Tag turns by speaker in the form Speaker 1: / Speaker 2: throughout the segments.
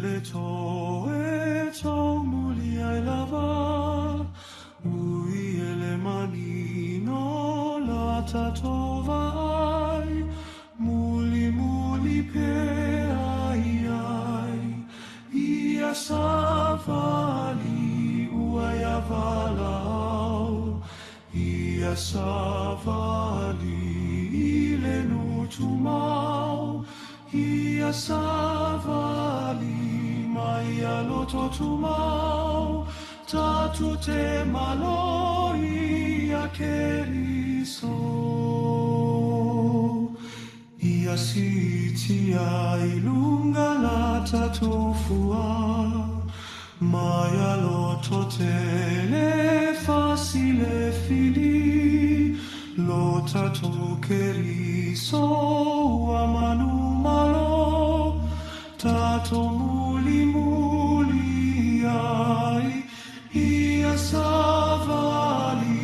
Speaker 1: le toe tau muli ai lava ui ele manino la tatova ai muli muli pe ai ia savali uai avalau ia savali ile nutumau ia savali mai aloto tumau tatu te malo ia keriso ia siti ai lunga la tatufua mai aloto tele facile fili lo tato keriso amanu malo tato muli muli ai ia savali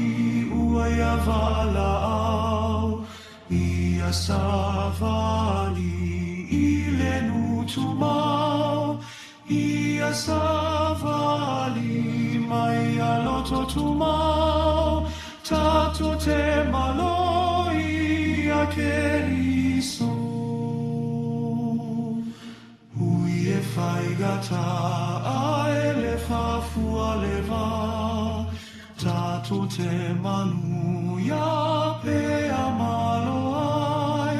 Speaker 1: uai avalau ia savali ile nutumau ia savali mai aloto tumau tatu te malo ia keriso ui e fai gata a ele fafua leva tatu te manu ia pe amalo ai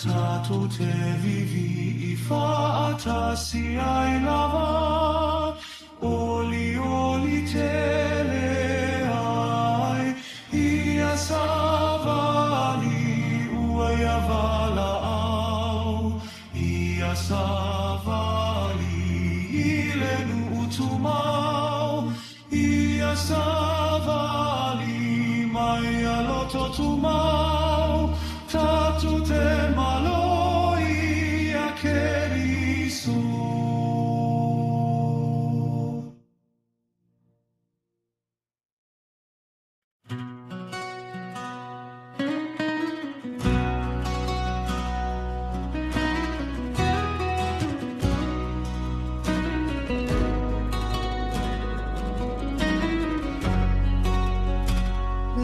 Speaker 1: tatu te vivi i faatasi ai lava oli oli tele ai ia savali uai avalau ia savali ile nutumau ia savali mai aloto tumau tatu te malo ia keriso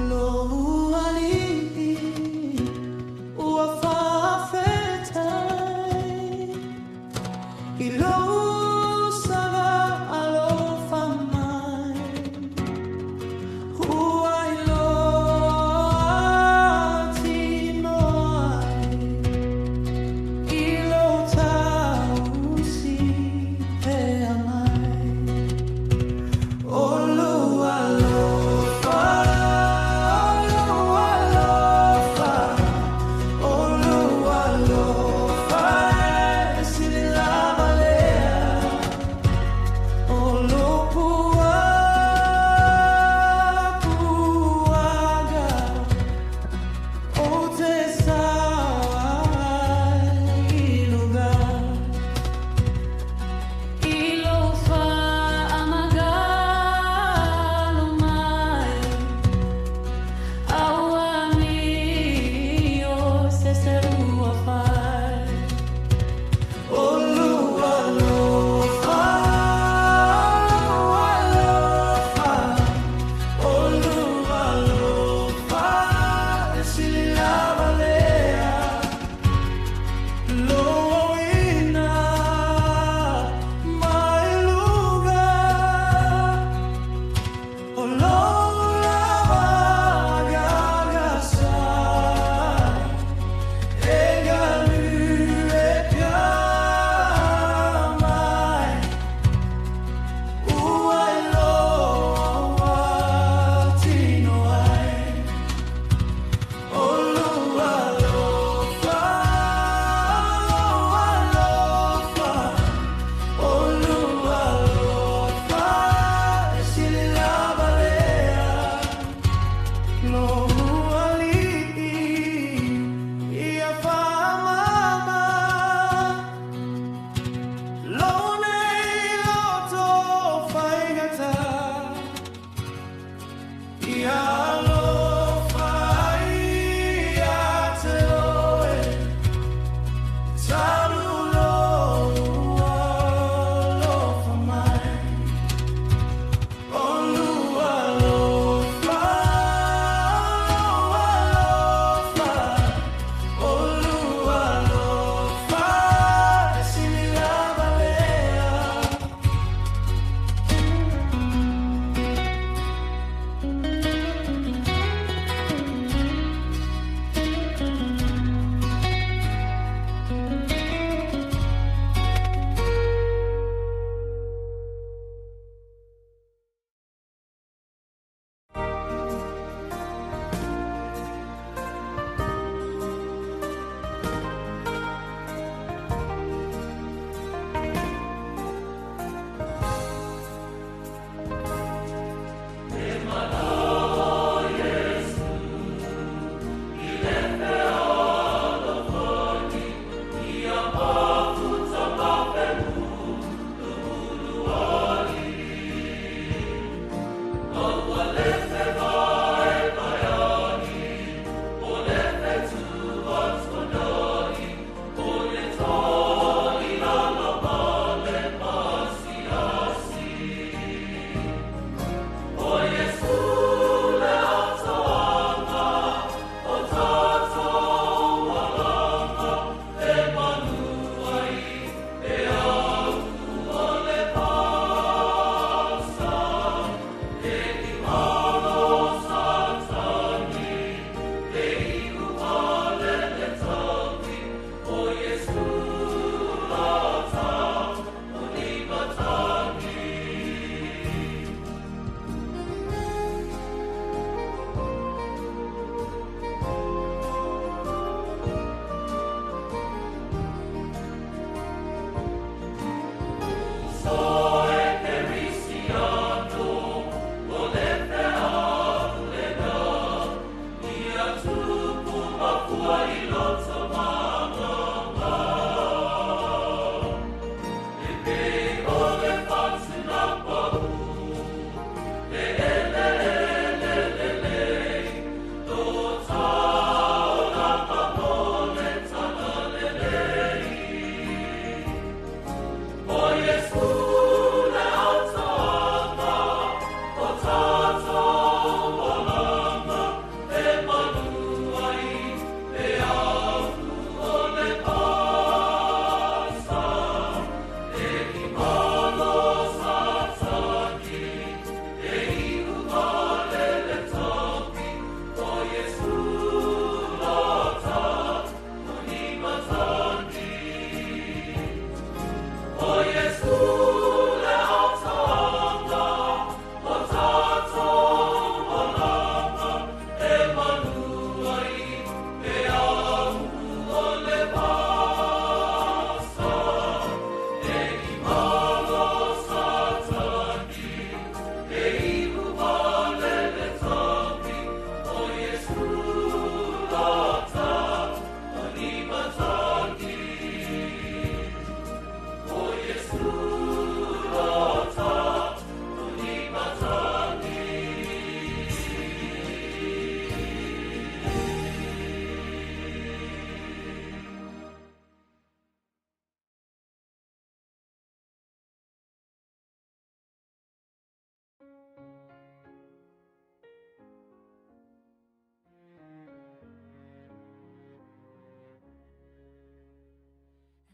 Speaker 2: Lo ali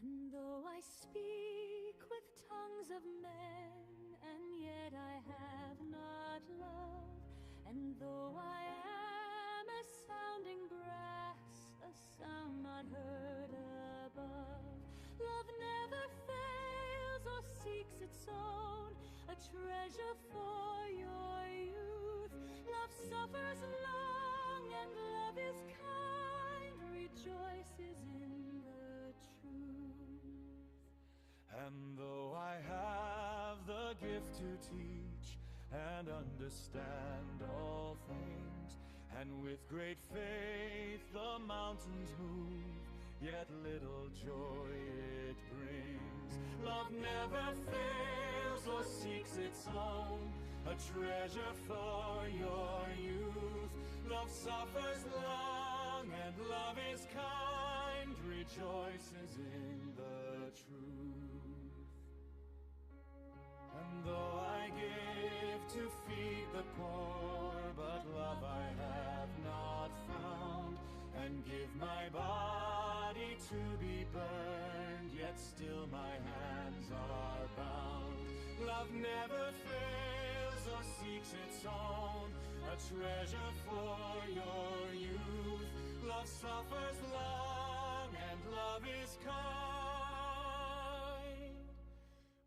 Speaker 2: And though I speak with tongues of men, and yet I have not love, and though I am a sounding brass, a sound not heard above, love never fails or seeks its own, a treasure for your youth. Love suffers long, and love is kind, rejoices in the truth.
Speaker 1: And though I have the gift to teach and understand all things, and with great faith the mountains move, yet little joy it brings. Love never fails or seeks its own, a treasure for your youth. Love suffers long, and love is kind, rejoices in the truth. And though I give to feed the poor, but love I have not found, and give my body to be burned, yet still my hands are bound. Love never fails or seeks its own, a treasure for your youth. Love suffers long, and love is kind,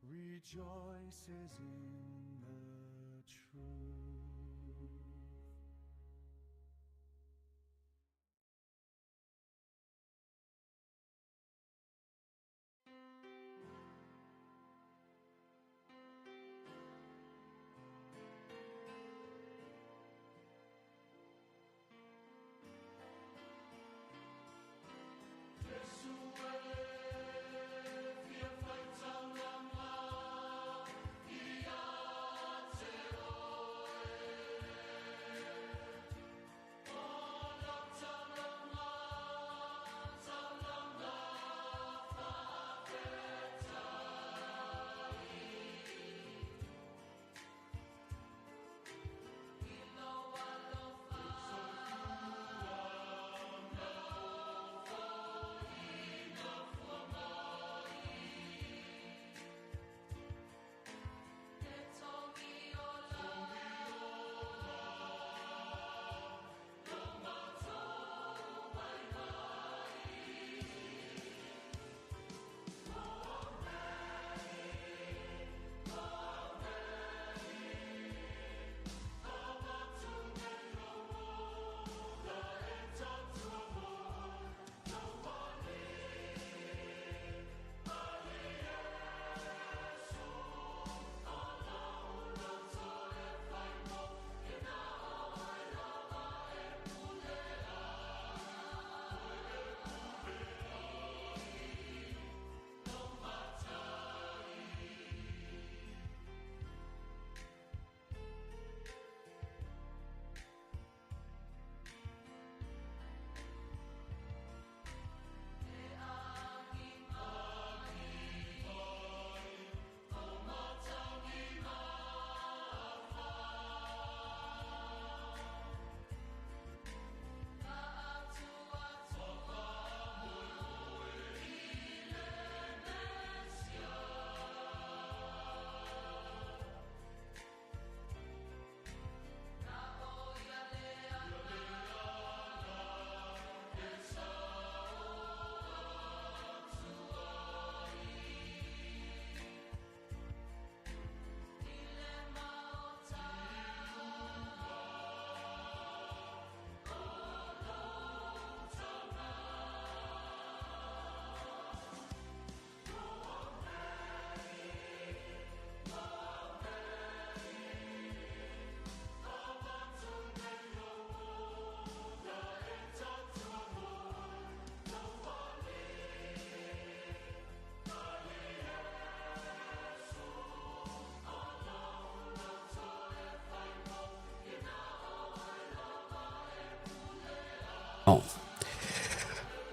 Speaker 1: rejoices in the truth.
Speaker 3: Wir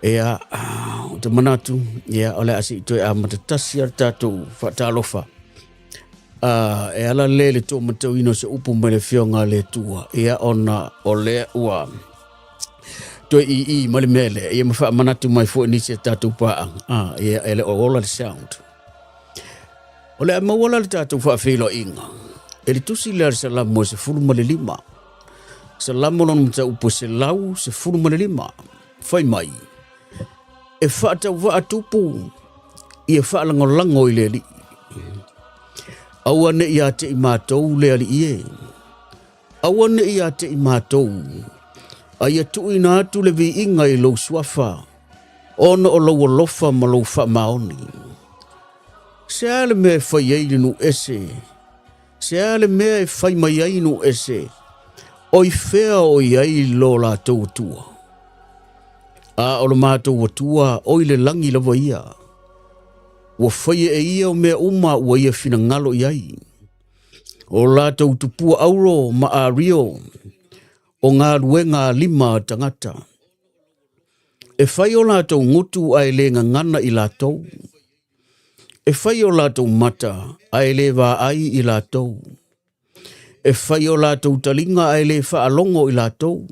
Speaker 3: Ea te manatu ea ole asi to a matatasi ar tātou whaatalofa. E ala le tō matau ino se upu mele whionga le tua. Ea ona o le ua. To i male mele. Ea mawha manatu mai fo ni se tātou paang. Ea ele o ola le sound. Ole a mawala le tātou whaafelo inga. Ele tusi le ar salamu se furu male lima. Salamu non mta upo se lau se furu male lima. Fai mai. E whaatau whaatupu. I e whaalangolango i le li. Aua ne ia te i mātou le ali ie. Aua ne ia te i mātou. Aia tui nā atu le vi inga i lau suafa. Ona o lau alofa ma lau wha maoni. Se ale mea e whai einu ese. Se ale mea e whai mai einu ese. Oi whea o iai lo la tau tua. A o le mātou watua oi le langi lawa ia. Wa whaia e ia o mea uma ua ia whina ngalo iai. O lātou tupua auro ma a rio. O ngā ruenga lima tangata. E whai o lātou ngutu ai le ngana i lātou. E whai o lātou mata ai le wā ai i lātou. E whai o lātou talinga ai le whaalongo i lātou.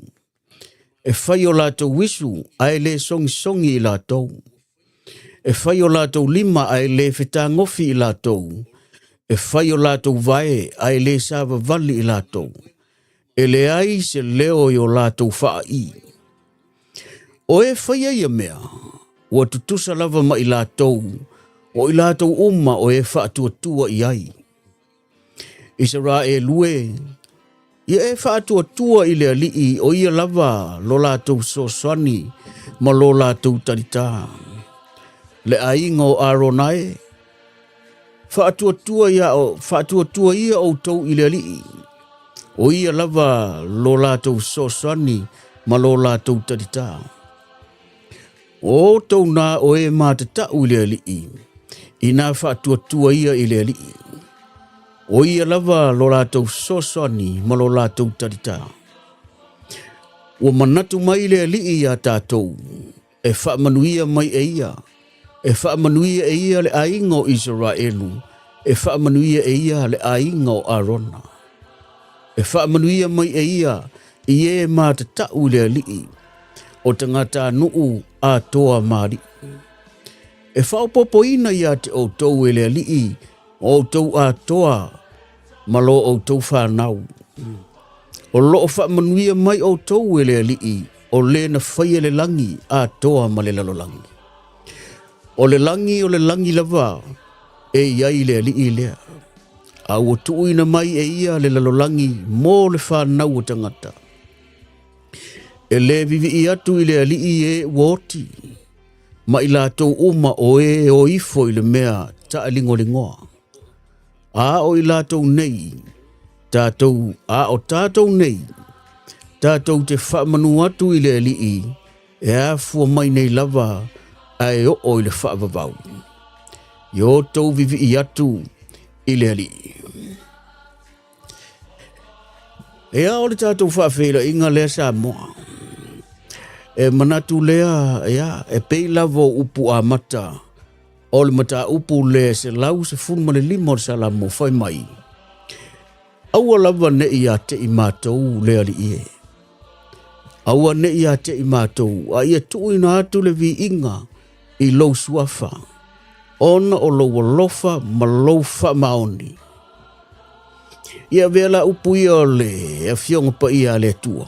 Speaker 3: E whai o lātou wisu ai le songi i lātou. E whai o lātou lima ai le whetangofi i lātou. E whai o lātou vae ai le sāwa vali i lātou. E le ai se leo i o lātou wha i. O e whai ai a mea, ua tutusa lava ma i lātou, o i lātou uma o e wha tua i ai. I se rā e lue, ia e wha tua i le alii o ia lava lo lātou soswani ma lo lātou tarita. Le ainga o aronai, whaatua ia o tau i le alii. O ia lava lo lātou soswani ma lo lātou tarita. O tau nā o e mātatau i le alii. I nā whaatua ia i le alii. O ia lava lo lātou soswani ma lo lātou tarita. O manatu mai le alii ia tātou. E whaamanuia mai e ia. E whaamanuia e ia le ainga o Israelu. E whaamanuia e ia le ainga o Arona. E whaamanuia mai e ia i e mātatau le alii. O tangata nuu a toa maari. E whaopopoina ia te o tau e le alii. O tau a toa malo o tau whanau. O loo whaamanuia mai o tau e le alii. O le na whaia le langi a toa ma le lalolangi. O le langi lava e iai le alii lea. A ua tuuina mai e ia le lalolangi mō le whanau o tangata. E le vivi i atu i le alii e woti. Ma i lātou uma o e o ifo i le mea ta alingolingoa. A o i lātou nei. Tātou nei. Tātou te whamanu atu i le alii. E a fua mai nei lava ai o i le whaavavau. Yo tau vivi i atu i le alii. E a o le tātou whaafeira inga lea sa moa. E manatu lea e pei lavo upu a mata. O le mata upu lea se lau se funma le lima o salamo whai mai. Aua lava ne i a te i mātou lea li ie. Aua ne i a te i mātou a ia tuina atu le vi inga i lou suafa. Ona o lou alofa ma lou wha maoni. Ia vela upu ia o le a fionga pa ia le tua.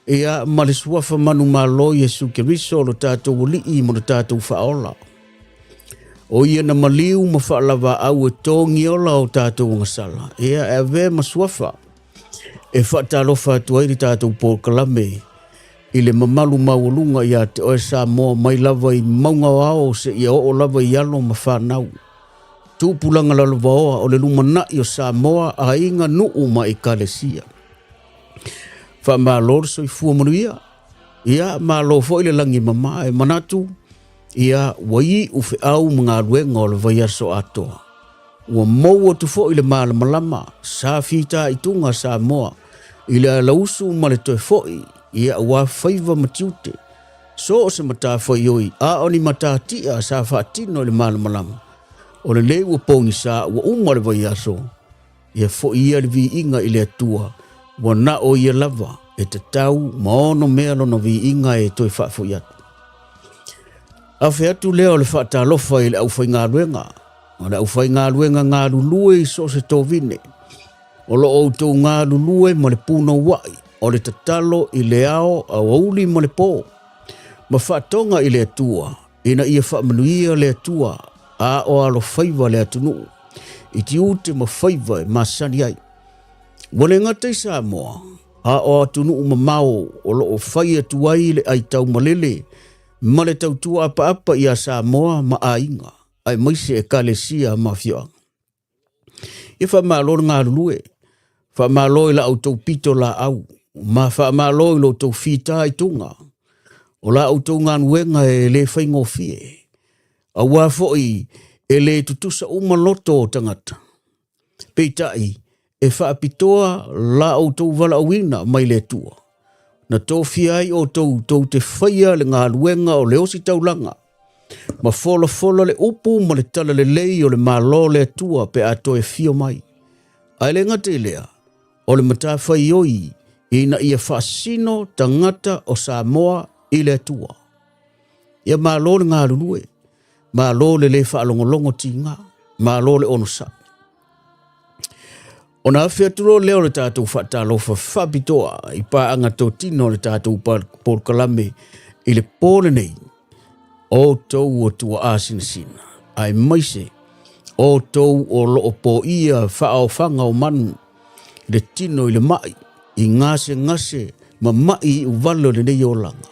Speaker 3: Ia ma le suafa manu malo Yesu Keriso lo tātou lii mo le tātou whaola. O ia na maliu ma whaalava au e tōngi ola o tātou ngasala. Ia e ve ma suafa. E whaatalofa atu airi tātou Paul Kalame. I le mamalu maulunga ia te oe sa moa mai lava i maunga ao se ia o lava i alo ma whanau. Tūpulanga lalava oa o le lumana i o sa moa a inga nuu ma i kalesia. Wha maa lorso i fua manuia. Ia maa lo fo i le langi mama e manatu. Ia wai ufe au mga ruenga o le vai aso atoa. Ua maua tu fo i le maa malama. Sa fita i tunga sa moa. I le alausu ma le toe foi. Ia ua whaiva matiute. So o se mata whaioi, a o ni mata tia sa whaatino le malamalama. O le lei ua pongi sa ua umare vai aso. Ia fo ia le vi inga i le atua. Wa na o ia lava e te tau maono mea lona vi inga e toi whaafo iatu. A whi atu leo le whaata lofa i le au whai ngā luenga. O le au whai ngā luenga ngā lulue i so se tōwine. O lo o tō ngā lulue ma le pūna wai. O le tatalo i le ao a wauli ma le pō. Ma whaatonga i le atua. Ina ia whaamanuia le atua. A o alo whaiva le atunu. I ti ute ma whaiva e masani ai. Wale ngata i Samoa. A o atunu uma mao o lo o whai atuai le ai tau malele. Ma le tau tua apa i a Samoa ma a inga. Ai maise e kalesia ma fioanga. I whamalo ngā lulue. Whamalo i la au tau pito la au. Ma whamalo i lo tau whita i tunga. O la au tau ngā nuenga e le whaingo fie. A wafoi e le tutusa umaloto o tangata. Peitai e whaapitoa la au tau wala awina mai le tua. Na tofi ai o tau te whaia le ngā luenga o le osi taulanga. Ma fola le upu ma le tala le lei o le malo le tua pe ato e fio mai. Ai le ngate lea, o le mata whaioi ina ia whaasino tangata o Samoa i le tua. Ia malo le ngā lulue. Malo le le whaalongolongo tinga. Malo le onosa. O na whiatulo leo le tātou whaatalofa whapitoa i pāanga tō tino le tātou Pōrkalame i le pōle nei. O tau o tua Asiasiga. Ai maise. O tau o loo po ia whaafanga o manu. Le tino i le mai. I ngase ma mai i uvalo le nei o langa.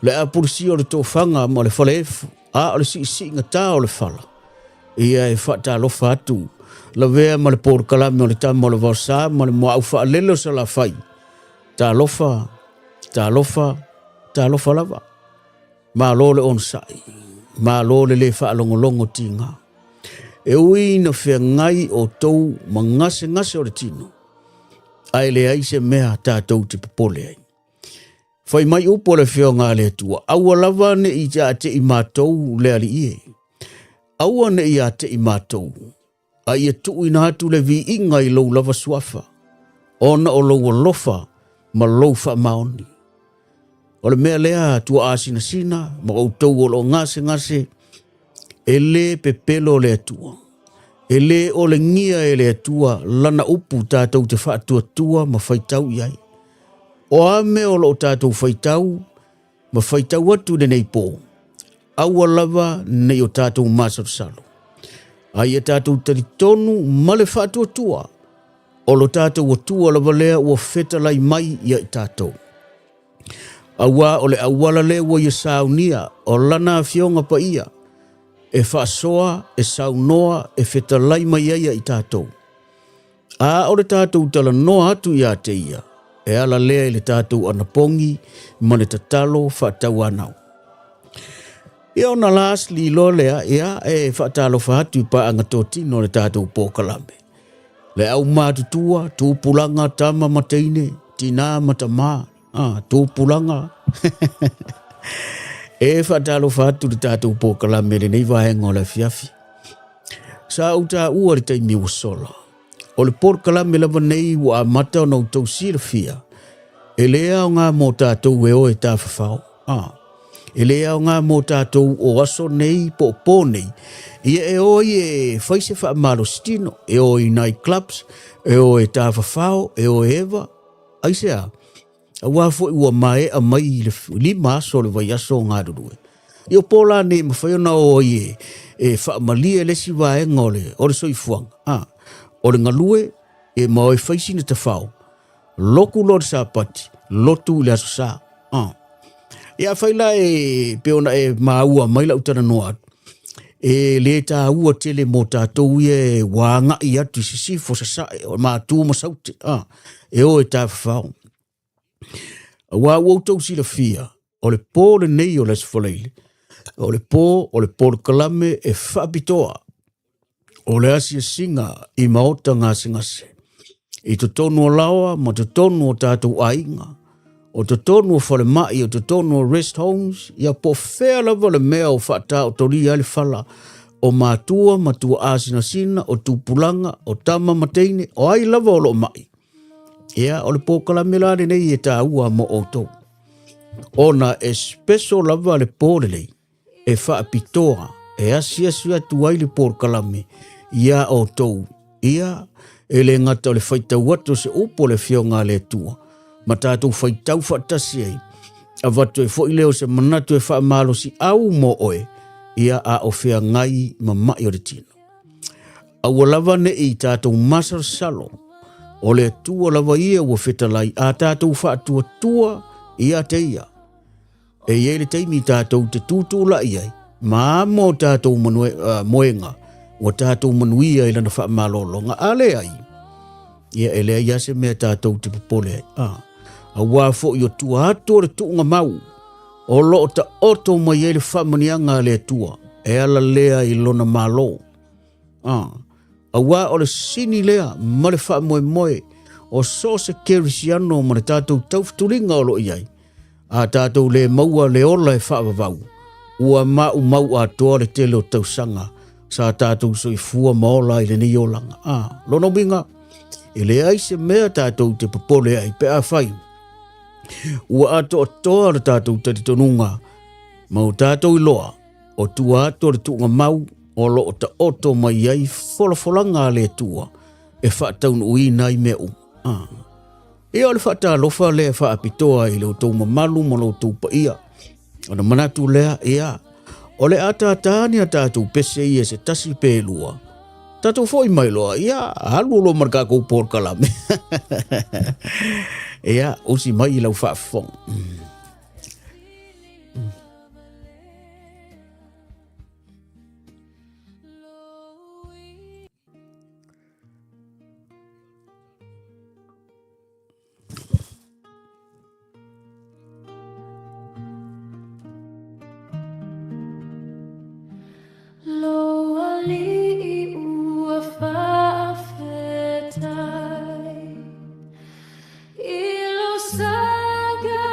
Speaker 3: Le apurisi o le tō whanga ma le whale efu. A o le si inga tā o le whala. Ia e whaatalofa atu. La vea ma le Pōrkalame o le tama o le wasa ma le mua au whaalelo sa la whai. Tā lofa lava. Ma lo le onsai. Ma lo le le whaalongolongo tinga. E ui na whea ngai o tau ma ngase o le tino. Ai le ai se mea tātou te popole ai. Whai mai upo le whio ngā le tua. Aua lava ne i te i mātou le ali ie. Aua ne i te i mātou. Ai e tu ina atu le vi inga i lou lava suafa. Ona o lou lofa ma lou wha maoni. O le mea lea tua Asiasiga ma o tau o lo ngase. E le pepelo le atua. E le o le ngia e le atua lana upu tātou te whaatua ma whaitau iai. O ame o lo tātou whaitau ma whaitau atu de nei pō. Aua lava nei o tātou masarusalo. Ai e tātou taritonu ma le whaatuatua. O lo tātou atua lava lea ua whetalai mai ia i tātou. Aua o le awala le ua ia saunia o lana fionga pa ia. E whaasoa, e saunoa, e whetalai mai ia i tātou. A o le tātou tala noa atu ia te ia. E ala lea i le tātou anapongi ma le tatalo whaatau anau. Ia ona lasli lo lea ia e whaatalo whaatu pa anga tō tino le tātou Pōrkalame. Le au mātutua, tūpulanga tama mateine, tina matama, tūpulanga. E whaatalo whaatu le tātou Pōrkalame le nei vahenga o le fiafi. Sa uta ua le taimi ua sola. O le Pōrkalame lava nei ua amata o nau tau sirafia. E lea o ngā mō tātou e o e tā whawhao. E lea o ngā mō tātou o aso nei po nei. Ia e oi e whaise wha amaro stino. E oi night clubs. E oi tā whawhao. E oi eva. Aisea. A wafo i ua mai a mai li maso le vai aso ngā rurue. Io pola ne mawhaiona oi e wha amalia lesi vaenga o le soifuanga. O le ngalue e maoi whaisina te whao. Loku lo le sapati. Lotu le aso sa. Ia whaila e peona e maua maila utana noa. E le tā ua tele mō tātou e wanga i atu sisifo sa sae. O mātua masaute. E o e tā whao. Wa wautou sila fia. O le pō le nei o les whaleile. O le Pōrkalame e whapitoa. O le Asiasiga i Maota ngase. I to tonu o lawa ma to tonu o tātou ainga. o te tonu o whale mai, o te tonu o rest homes, ia po whea lava le mea o whata o tori ale whala, o matua asina sina, o tupulanga, o tama mateine, o ai lava o lo mai. Ia, o le pōkala melare nei e tā ua mo o tau. Ona e special lava le pōrelei, e whaapitoa, e asiasia tuai le pōkalame, ia o tau. Ia, e le ngata o le whaitau watu se upo le whionga le tua. Ma tātou whaitau whaatasi ei. A watu e fwoi leo se manatu e whaamalo si au mo oe, ia a o whea ngai ma mai o le tino. Aua lava ne i tātou masar salo, o le tua lava ia ua whetalai, a tātou whaatua tua ia te ia. E iei le teimi tātou te tūtula iai, ma mo tātou moenga, o tātou manuia i lana whaamalolonga, ale ai. Ia e lea ia se mea tātou te popole ai. A wafo i o tua ato le tuunga mau, o lo ta oto mai e le whamanianga le tua, e ala lea i lona malo. A wā o le sini lea, ma le whamoe moe, o so se kerisiano ma le tātou taufuturinga o lo iai. A tātou le maua le ola e whaavavau, ua mau a toa le tele o tausanga, sa tātou soi fua maola i le ni olanga. Lono binga, i le ai se mea tātou te popole ai pe a whai. Ua ato o toa le tātou tati tonunga, mau tātou i loa, o tua ato le tuunga mau, o lo o ta oto mai ai wholafolanga le tua, e whaataun ui nai me u. E o le whaata alofa le whaapitoa i leo tau mamalu ma lo tau pa ia. O na manatu lea ea, o le ata tāni a tātou pese ia se tasi pēlua. Tātou fwoi mai loa, ia, halu lo marka kou pōrkalame. Ea, osi mai i lau whaafong.
Speaker 2: Ilo saga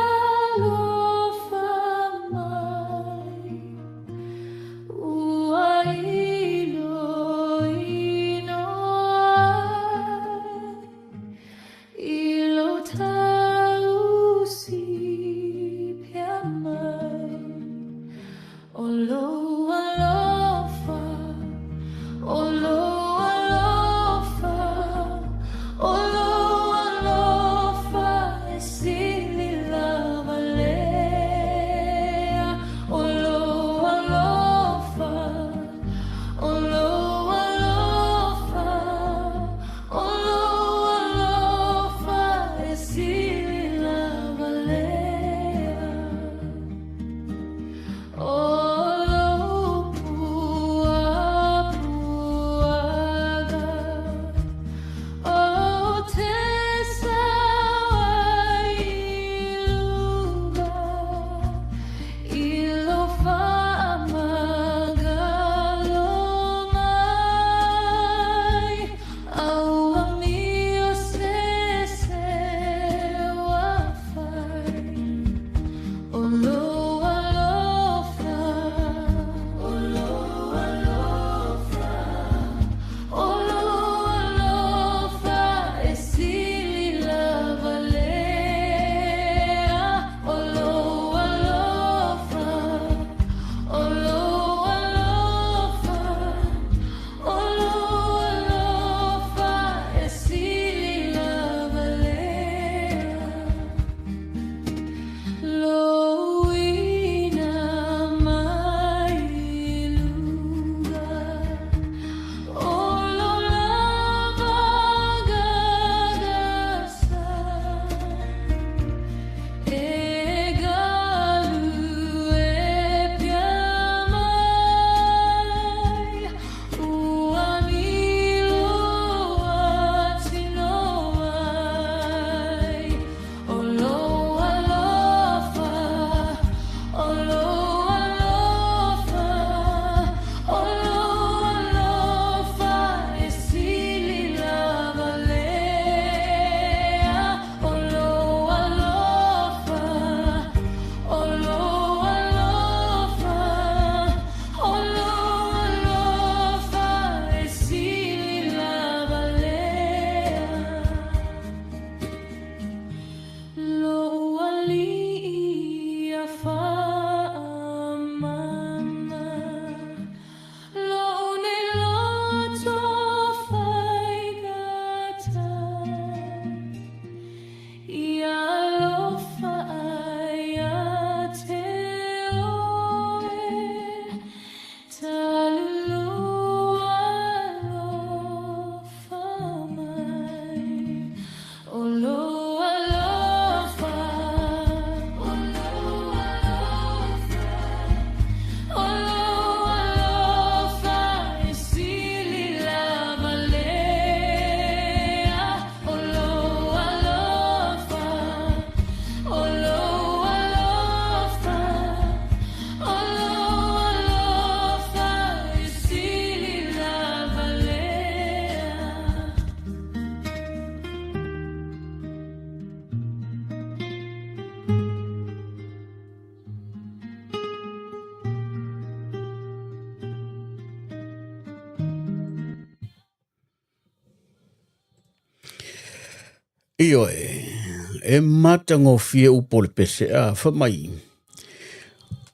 Speaker 3: Io e matango fie upo le pese a whamai.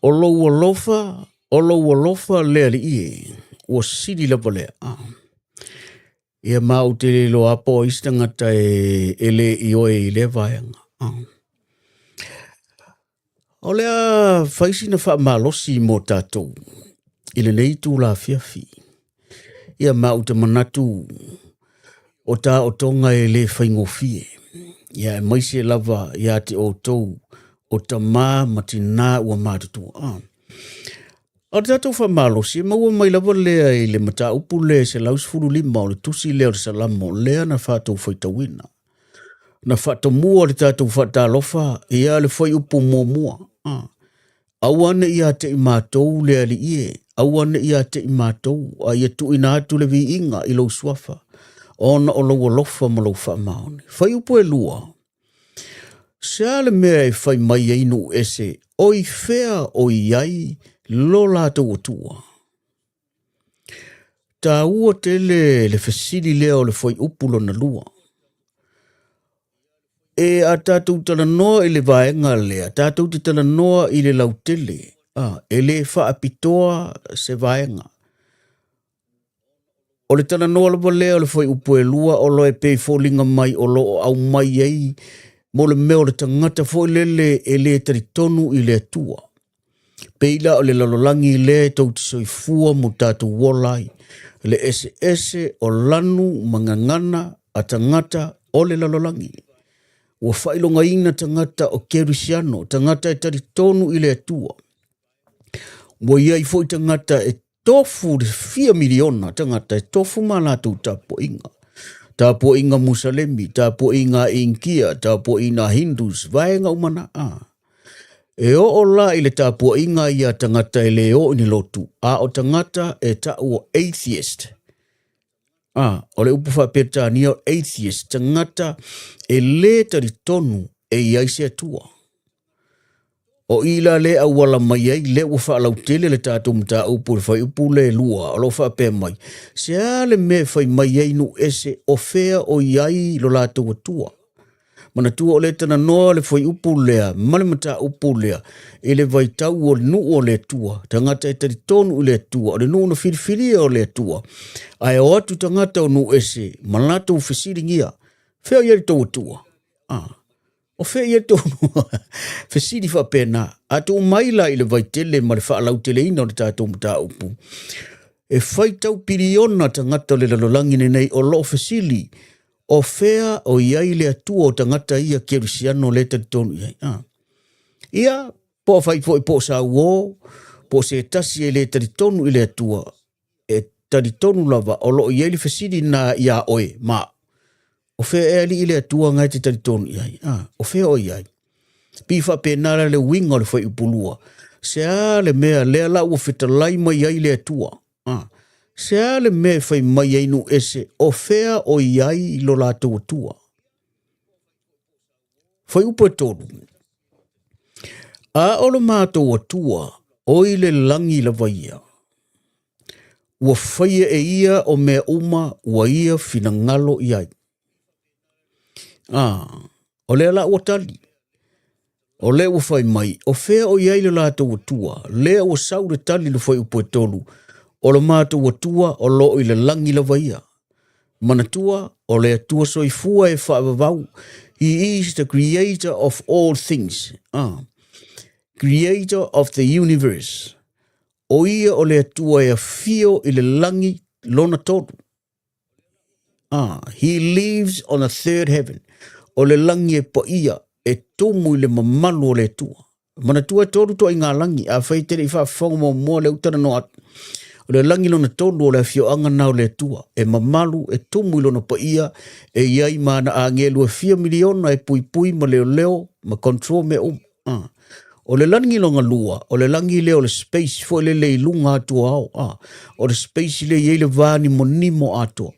Speaker 3: O lo lofa lea li ie. O siri lapa lea. Ia mau te lo apo istangata e le ioe i le vaianga. O lea whaisina wha malosi mo tātou. Ile nei tū la fiafi. Ia mau te manatu o tā o tonga e le whaingofie. Ia e maise lava ia te o tau o ta mā matina ua mātutu. O te tātou wha malosi, maua mai lava lea i le mata upu le se laus furu lima o le tusi lea o le salamo lea na whātou whaitawina. Na whātamua o le tātou whātalofa ia le whai upu mua. Awane ia te i mātou lea li ie. Awane ia te i mātou a ia tu ina atu le vi inga i lau suafa. Ona o lau alofa ma lau wha maone. Whai upu e lua. Se ale mea e whai mai einu ese oi whea oi iai lo lātou o tua. Tā ua te le whasiri lea o le whai upulo na lua. E a tātou tala noa i le vaenga lea, tātou te tala noa i le lautele, e le wha apitoa se vaenga. O le tala noa lava lea o le whai upu e lua, o lo e pei fōlinga mai o lo au mai ei, mo le mea o le tangata fo lele e le taritonu i le atua. Peila o le lalolangi le tau te soifua mo tātou wolai, le ese o lanu mangangana a tangata o le lalolangi. Ua whailonga ina tangata o Kerisiano, tangata e taritonu i le atua. Ua iai fo i tangata e tofu de 4 miliona, tangata e tofu malatu tapo inga. Tapo inga Musalemi, tapo inga Inkia, tapo inga Hindus, vaenga umana E o la i le tapo inga ia tangata e le o ni lotu. O tangata e ta o atheist. O le upu whapeta ni o atheist, tangata e le taritonu e iai se atua. O ila le awala mai ei le ua whaalau tele le tātou mta upu le whai upu le lua o lo whape mai. Se ale me whai mai ei nu ese o whea o iai lo lātou atua. Mana tua o le tana noa le whai upu lea, male mta upu lea, e le vai tau o nu o le tua, tangata e taritonu o le tua, o le nu o whiriwhiria o le tua. Ai o atu tangata o nu ese, malata o whisiringia, whea iari tau atua. O whea iari tau whisiri whapena, atu o maila i le vai tele, ma le whaalau tele ina o le tātou mta upu. E whai tau piriona tangata o le lalolangi nei o lo whisiri, o whea o iai le atua o tangata ia Kerisiano le taritonu iai. Ia, po whai po i po sa uo, po se tasi e le taritonu i le atua, e taritonu lava o lo iai le whasiri na ia oe, ma. O whea e ali i le atua ngai te taritonu iai. O whea o iai. Pifa penara le winga o le whai upulua. Se a le mea lea la ua whetalai mai iai le atua. Se ale me whai mai einu ese o whea o iai lo lātou atua. Whai upo e tolu. A olo mātou atua o i le langi la vaia. Ua whaia e ia o mea uma ua ia whina ngalo iai. O lea la ua tali. O lea ua whai mai. O whea o iai lo lātou atua. Lea ua saure tali lo whai upo e tolu. O lo mātou atua o lo i le langi la vaia. Manatua o le atua soifua e whaavavau. He is the creator of all things. Creator of the universe. O ia o le atua e fio i le langi lona tolu. He lives on a third heaven. O le langi e pa ia e tomu i le mamalu o le atua. Manatua tolu to i ngā langi. A whaitere i whaafonga mo le utara no atu. O le langi lona tolu o le fio anga nao le tua. E mamalu e tumu ilona pa ia. E iai mana a ngelu e 4 miliona e pui pui ma leo leo ma control me O le langi longa lua. O le langi leo le space fo le ilunga atua au. O le space le iei le vani mo nimo atua.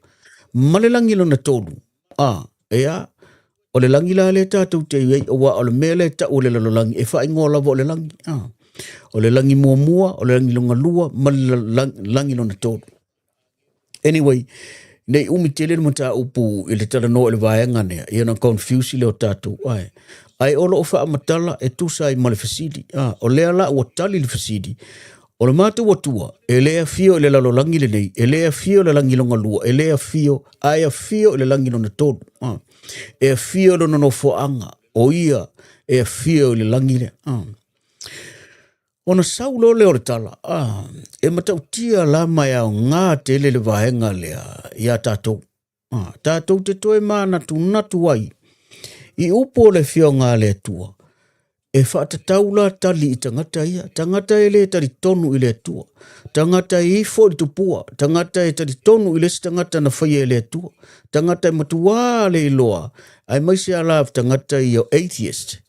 Speaker 3: Ma le langi lona tolu. Ea. O le langi la le tātou te iei. O le mea le ta o le lalolangi. E wha ingoa lava o le langi. O le langi mua, o le langi longa lua, ma le langi lona tolu. Anyway, Nei umi tele mata upu ile tala no ile vaenga ne ia na confuse le o tatu ai ai olo ofa amatala e tusa i male fasidi o le ala o tali le fasidi o le mata o tua ele a fio le lalo langi le nei ele a fio le langi longa lua ele a fio ai a fio le langi no todo e a fio no no fo anga o ia e a fio le langi le ona saulo le ore tala e matautia la mai au ngā tele le vaenga lea ia tātou tātou te toe mana tu natu ai i upo le fio ngā le tua e whaatataula tali i tangata e le tali tonu i le tua tangata i fo i tupua tangata e tali tonu i le tangata na whaia e le tua tangata e matua le iloa ai maise ala tangata i o atheist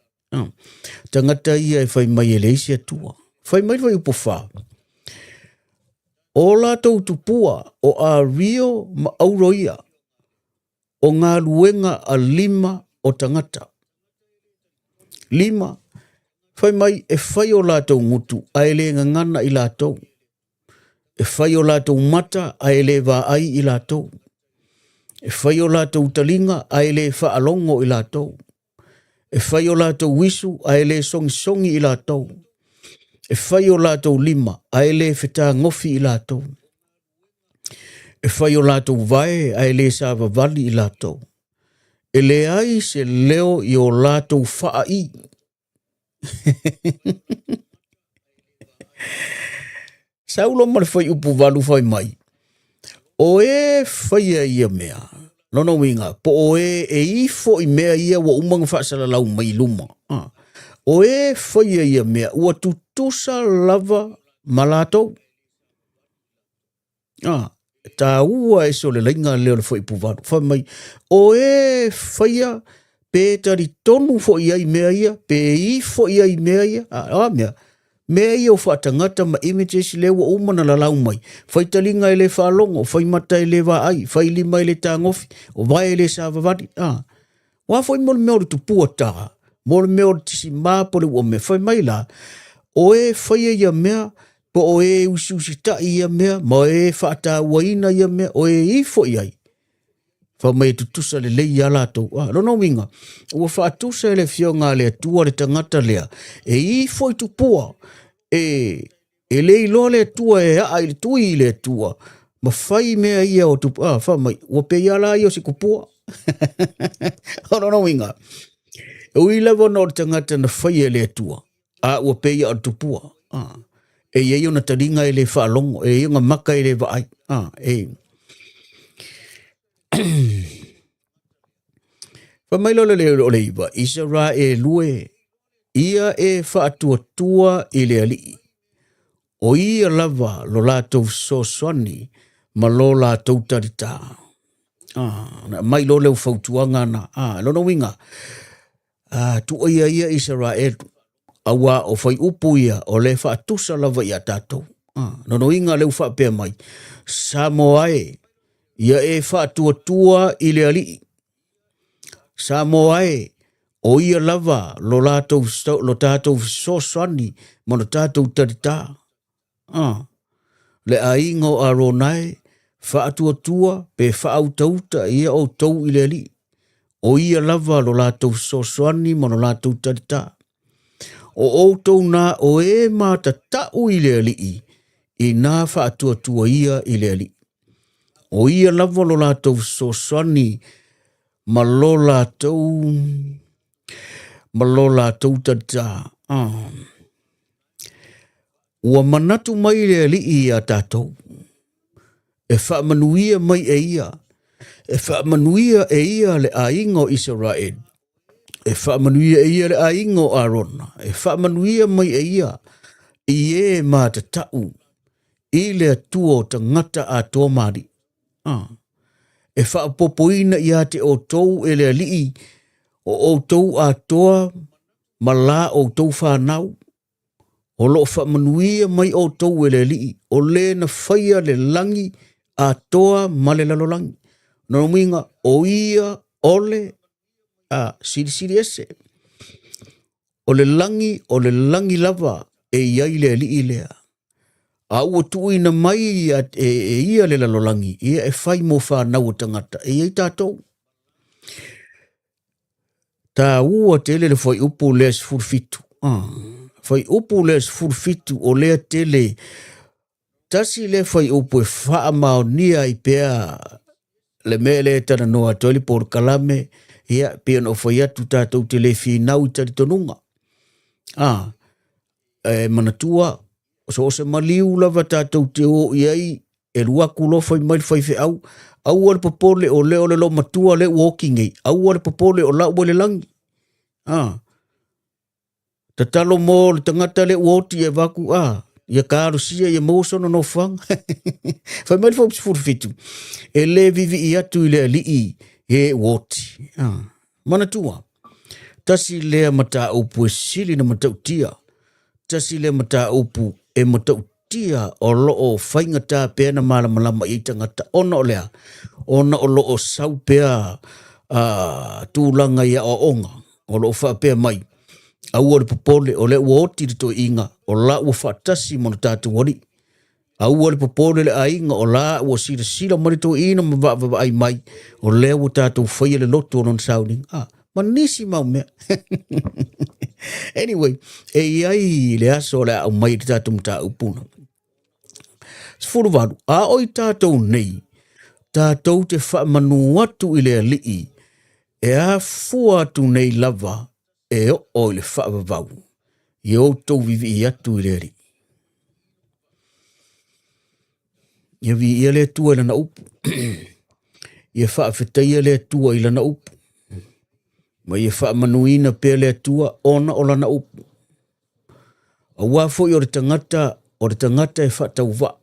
Speaker 3: tangata i ai whai mai e le isi tua whai mai whai upo wha. O lātou tupua o a rio ma auroia o ngā luenga a 5 o tangata. 5. Whai mai e whai o lātou ngutu a ele ngana i lātou. E whai o lātou mata a ele wā ai i lātou. E whai o lātou talinga a ele whaalongo i lātou. E whai o lātou wisu a ele songi i lātou. E whai o lātou 5, a ele whetā ngofi i lātou. E whai o lātou vae, a ele sāwa vali i lātou. E le ai se leo i o lātou whaai. Saulo mare whai upu walu whai mai. O e whai a ia mea. Nono winga, po o e ifo i mea ia wa umanga whaasala lau mai luma. O e whaia ia mea, ua tutusa lava malato. Tā ua e so le lainga leo le whai puwaru. Whai mai, o e whaia pē tari tonu whai ai mea ia, pē i whai ai mea ia. Mea, mea ia o whaatangata ma images leo wa umana la lau mai. Whai talinga e le whaalongo, whai mata e le wa ai, whai lima e le tā ngofi, o vai e le sāwawari. Wa whai mole mea o tu puataha. Mole mea o tisi māpole ua mea. Whai mai la, o e whaia ia mea, po o e usi ta ia mea, ma e whaata waina ia mea, o e ifo iai. Whai mai tutusa le lei ala tau. Rono winga, ua whaatusa le fio ngā lea tua le tangata lea. E ifo i tupua, e lei loa le tua, e ai le tui le tua. Ma whai mea ia o tupua. Whai mai, ua pe iala ia o si kupua. Rono winga. Ui lewa no tangata na whai e le tua. Ua peia o tupua. E iei ona taringa e le whaalongo. E iei ona maka e le waai. Whamailo le o le iwa. Isara e lue. Ia e whaatua i le ali. O ia lava lo lātou soswani ma lo lātou tarita. Mai lo leo whautuanga na. Lono winga. Tu ia Israel awa o whai upu ia o le whaatusa lava ia tātou. Nono inga leu whapea mai. Samoae ia e whaatuatua i le alii. Samoae o ia lava lo tātou soswani ma lo tātou tarita. Le aingo a ronai whaatuatua pe whaautauta ia o tau i le alii. O ia lava lo lātou soswani ma lo lātou tarita. O outou nā o e mata tau i le alii i nā whaatuatua ia i le alii. O ia lava lo lātou soswani ma lo lātou tarita. Ua manatu mai le alii a tātou. E whaamanuia mai e ia. E whaamanuia e ia le aingo Israel. E whaamanuia e ia le aingo Arona. E whaamanuia mai e ia i e mata tau i le atua o tangata a tō mari. E whaapopoina i ate o tau e le alii o tau a toa ma la o tau whanau. O lo whaamanuia mai o tau e le alii o le na whaia le langi a toa ma le lalolangi. No minga o ia ole siri ese. O le langi lava e iai le li lea. A ua tuuina mai ia le lalolangi, ia e whai mo whanau o tangata, e ei tātou. Tā ua tele le whai upu lea sifurfitu. Whai upu lea sifurfitu o lea tele, tasi le whai upu e wha mao nia I pea le mele tana noa toli por kalame, ia pia no whai atu tātou tele whinau I tari tonunga. Manatua, so se maliu lava tātou te o iai, e ruaku lo whai mai whai whi au, au ale popole o leo le lo matua le walking ei, au ale popole o lau le langi. Ta talo mo le tangata le uoti e waku, ia kāro sia, ia mōsono no whang. Whai mai whai furfitu, e le vivi I atu I le alii, e uoti. Manatua, tasi lea mata upu e sili na mata utia, tasi lea mata upu e mata utia o loo whainga tā pēr na malamalama I tangata ona o lea, ona o loo sau pēr tūlanga ia o onga, o loo wha pēr mai, au ole popole o le uoti to inga, o la ua whaatasi mona tātu wari, au ole popole le ainga o la ua sila mani to ina ma ai mai, o le ua tātu whaia le loto non sounding, manisi mau mea. Anyway, e iai le aso le au mai tātu mta upuna. Sfuru wadu, a oi tātou nei, tātou te wha manu atu I le alii, e a fua atu nei lava, e o le wha vavau, I o tau vivi I atu I le alii. Ia vi ia le tua I lana upu, ia wha awhetaia le tua I lana upu, ma ia wha manuina pe le tua ona o lana upu. A wafo I o le tangata e wha tau wa,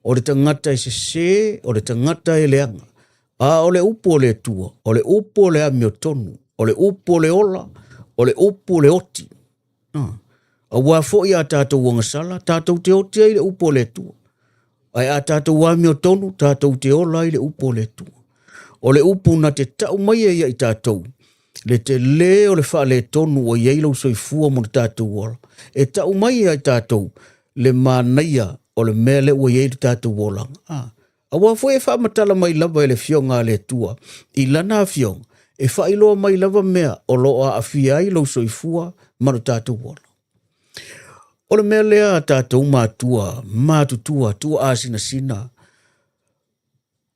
Speaker 3: o le tangata e se, o le tangata e leanga, a o le upu o le tua, o le upu o le ami o tonu, o le upu o le ola, o le upu o le oti. A wafo I a tātou wangasala, tātou te oti ai le upu o le tua. Ai a tātou ami o tonu, tātou te ola ai le upu o le tua. O le upu na te tau mai ia I tātou, le te le o le wha le tonu o ieilau soifua mo le tātou ola. E tau mai ai tātou, le mānaia o le mele o ieilu tātou olanga. A wafo e wha matala mai lava le fionga le tua, I lana fionga, e wha iloa mai lava mea o loa a fia I lau soifua manu tātou ola. O le mea lea tātou mātutua, tua āsina sina.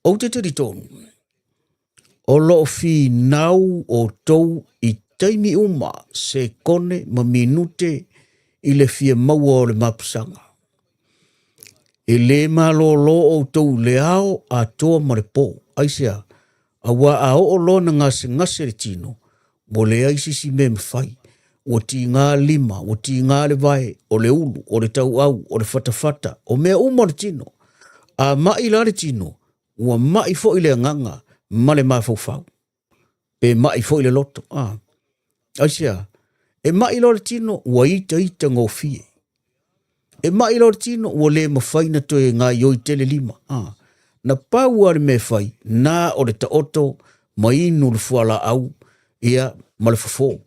Speaker 3: O te tiri tonu. O loo fi nau o tau I taimi uma se kone ma minute I le fia maua o le mapusanga. E le malo lo o tau le ao a toa ma le po. Aisea, a wa a o lo na ngase le tino. Mo le aisisi me mwhai. O ti ngā lima, o ti ngā le vai, o le ulu, o le tau au, o le fatafata, o mea uma le tino. A mai la le tino, ua mai fo I le nganga, ma le mafau. Pe mai fo I le loto. Aisea, e mai la le tino, ua ita ngō fie. E mai la le tino, ua le mawhaina to e ngā ioi tele lima. Na pau are me whai, nā o le taoto, ma inu le fuala au, ia ma le fafo.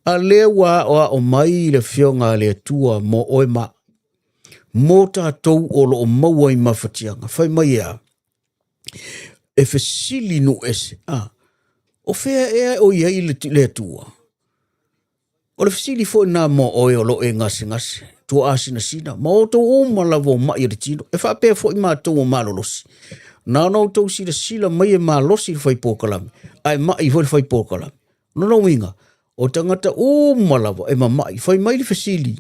Speaker 3: A lea wa o mai le fionga le tua mo oe ma. Mo tātou o lo o maua I mawhatianga. Whai mai ea. E whesili no ese. O whea ea o iei le tua. O le whesili fo nā mo oe o lo e ngase. Tua asina sina. Ma o tau o malavo mai le tino. E whapea fo I mātou o malolosi. Nā nau tau sila mai e malosi le whai pōkalami. Ai mai fo le whai pōkalami. No winga. O tangata o malava e mamai, whai mai le whesili,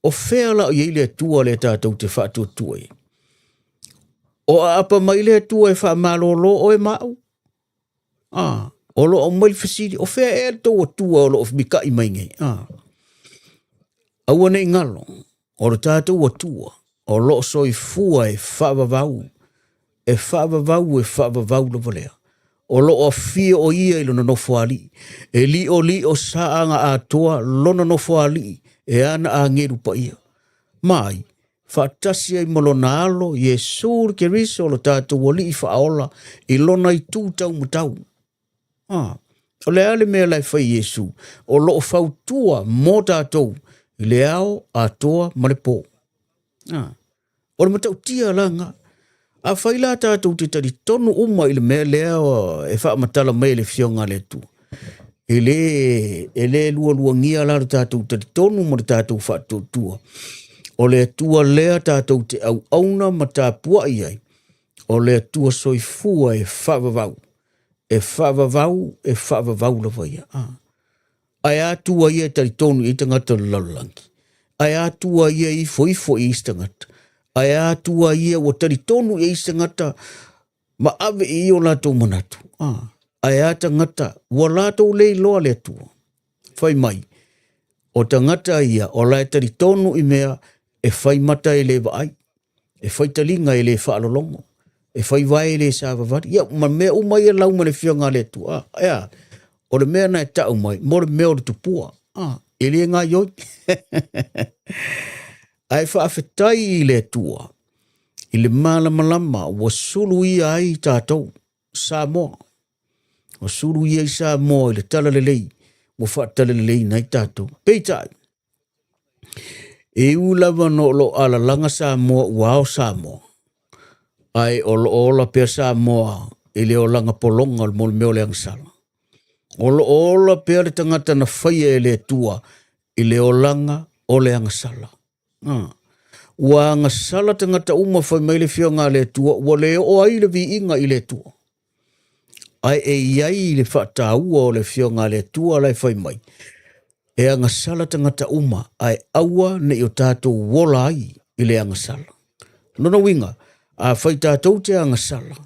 Speaker 3: o whea la o iei le tua le tātou te whātua tua e. O apa mai le tua e wha malolo o e mau. O lo o mai le whesili, o whea e tau o tua o lo o mika I mai ngai. Aua nei ngalo, o le tātou o tua, o lo o soi fua e whaavavau. E whaavavau lo valea. O lo o fia o ia I lona nofo ali. E li o saanga a toa lona nofo ali. E ana a ngeru pa ia. Mai, whaatasi ai malona alo, Yesu ke riso o lo tātou o li I whaola, I lona I tūtau mutau. O le ale mea lai whai Yesu, o lo o whautua mō tātou, I le ao a toa ma le pō. O le matau tia langa. A whaila tātou te tari tonu uma i le mea lea e wha matala mai le fionga le tu. E le lua ngia la tātou tari tonu ma le tātou wha tua. O le tua lea tātou te au auna ma tā pua i ai. O le tua soifua e whavavau. E whavavau la vai. Ai atua ia tari tonu i tangata lalangi. Ai atua ia i foifo i istangata. Ai atua ia o tari tonu i istangata ma ave i o lato manatu. Ai atangata wa lato lei loa le tua. Whai mai. O tangata ia o lai tari tonu i mea e whai mata e le vai. E whai talinga e le whaalolongo. E whai vai e le sāwavari. Ia, ma mea umai e lau ma le whionga le tua. Ia, o le mea na e tau mai, mo le mea o le tupua. E le ngā ioi. Ai whaafetai i le tua. I le malama wa sulu i ai tātou. Samoa. Wa sulu i ai Samoa i le tala le lei. Wa whaatala le lei nai tātou. Peitai. E ulawa no lo ala langa Samoa wao Samoa. Ai o lo ola pia Samoa i le o langa polonga le mo le meo le angsala. O lo ola pia le tangata na whaia e le tua i le o langa o le angsala. Wa angsala tangata uma whai mai le whionga le tua, wa le o ai le vi inga i le tua. Ai e iai le whaataua o le whionga le tua lai whai mai. E angsala tangata uma ai aua ne o tātou wola ai i le angsala. Nona winga, a whai tātou te angsala.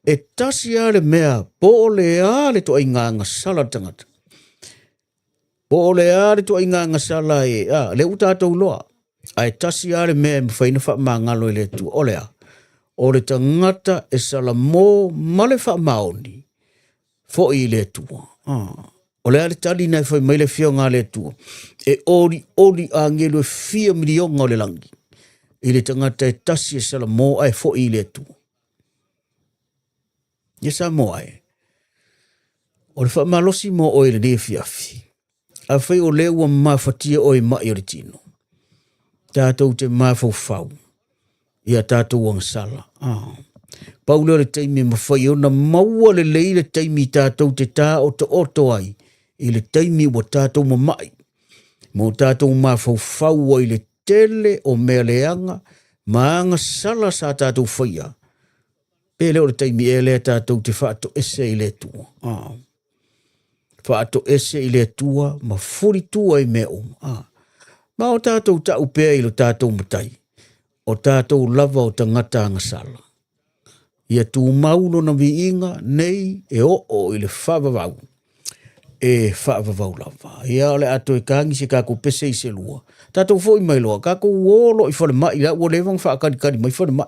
Speaker 3: E tasi a le mea, po o le a le to inga angsala tangata. Po o le a le to inga angsala e, le u tātou loa. Ai tasi a le mea mwhaina wha mangalo i le tu, o le a. O le tangata e sala mō male wha maoni. Fo i le tua. O le a le tali nei whai mai le whionga le tua. E ori a ngelu e 4 milionga o le langi. I le tangata e tasi e sala mō ai fo i le tua. Ia sa mō ai. O le wha malosi mō o i le ne fiafi. A whai o le ua mawhatia o i mai o le tino. Tātou te mawhau. Ia tātou angsala. Paula le teimi mawhai o na maua le leile teimi tātou te tā o te oto ai. I le teimi wa tātou mamai. Mō tātou mawhau o i le tele o mea leanga. Maanga sala sa tātou whaia. Pele o le teimi e lea tātou te whaato ese i le tua. Whaato ese i le tua, ma furi tua i mea Ma o tātou ta upea i lo tātou matai. O tātou lava o tangata angasala. Ia tū mauno na vi inga, nei e o i le whavavau. E whavavau lava. Ia ole ato e kāngi se kako pese i se lua. Tātou fo i mai loa, kako uolo i whare mai, la ua lewang whaakari mai whare mai.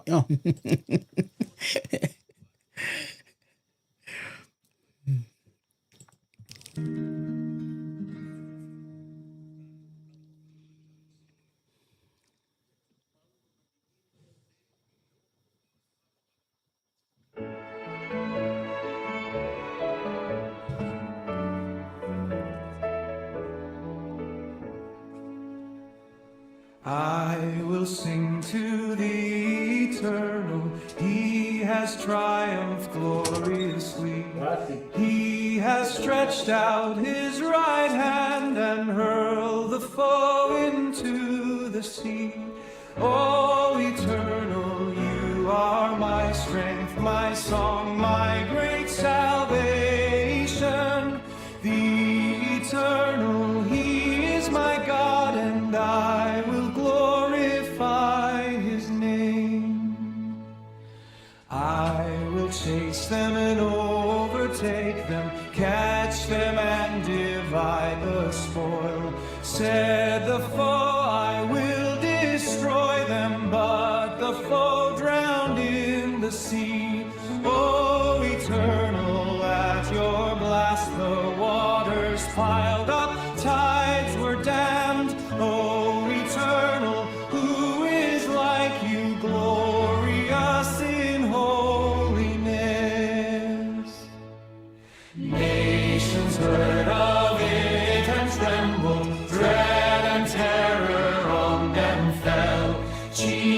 Speaker 1: I will sing to the eternal. He has triumphed gloriously. He has stretched out his right hand and hurled the foe into the sea. Oh, eternal, you are my strength, my song, my great salvation. The eternal, he is my God, and I will glorify his name. I will chase them and overtake them, catch them and divide the spoil. Said the foe, I will destroy them, but the foe drowned in the sea. Oh, eternal, at your blast the waters piled up, tides were dammed. Oh, eternal, who is like you, glorious in holiness? Nations heard of it and trembled, dread and terror on them fell. Jesus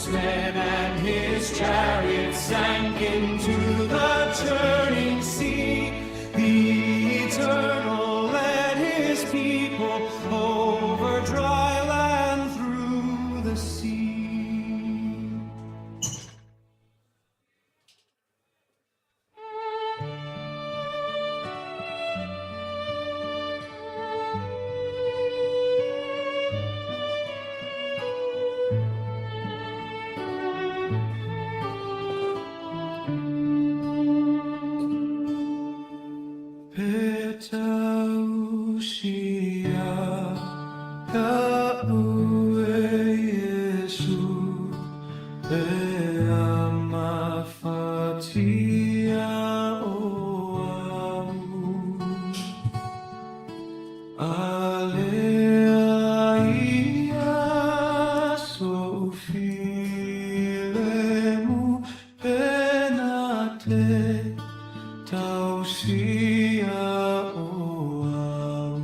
Speaker 1: spokesman and his chariot sank into the churning sea. The Eternal led his people over dry land through the sea. Petausia ka ue Yesu e amafatia o au. Alea sofilemu penate tausia o au.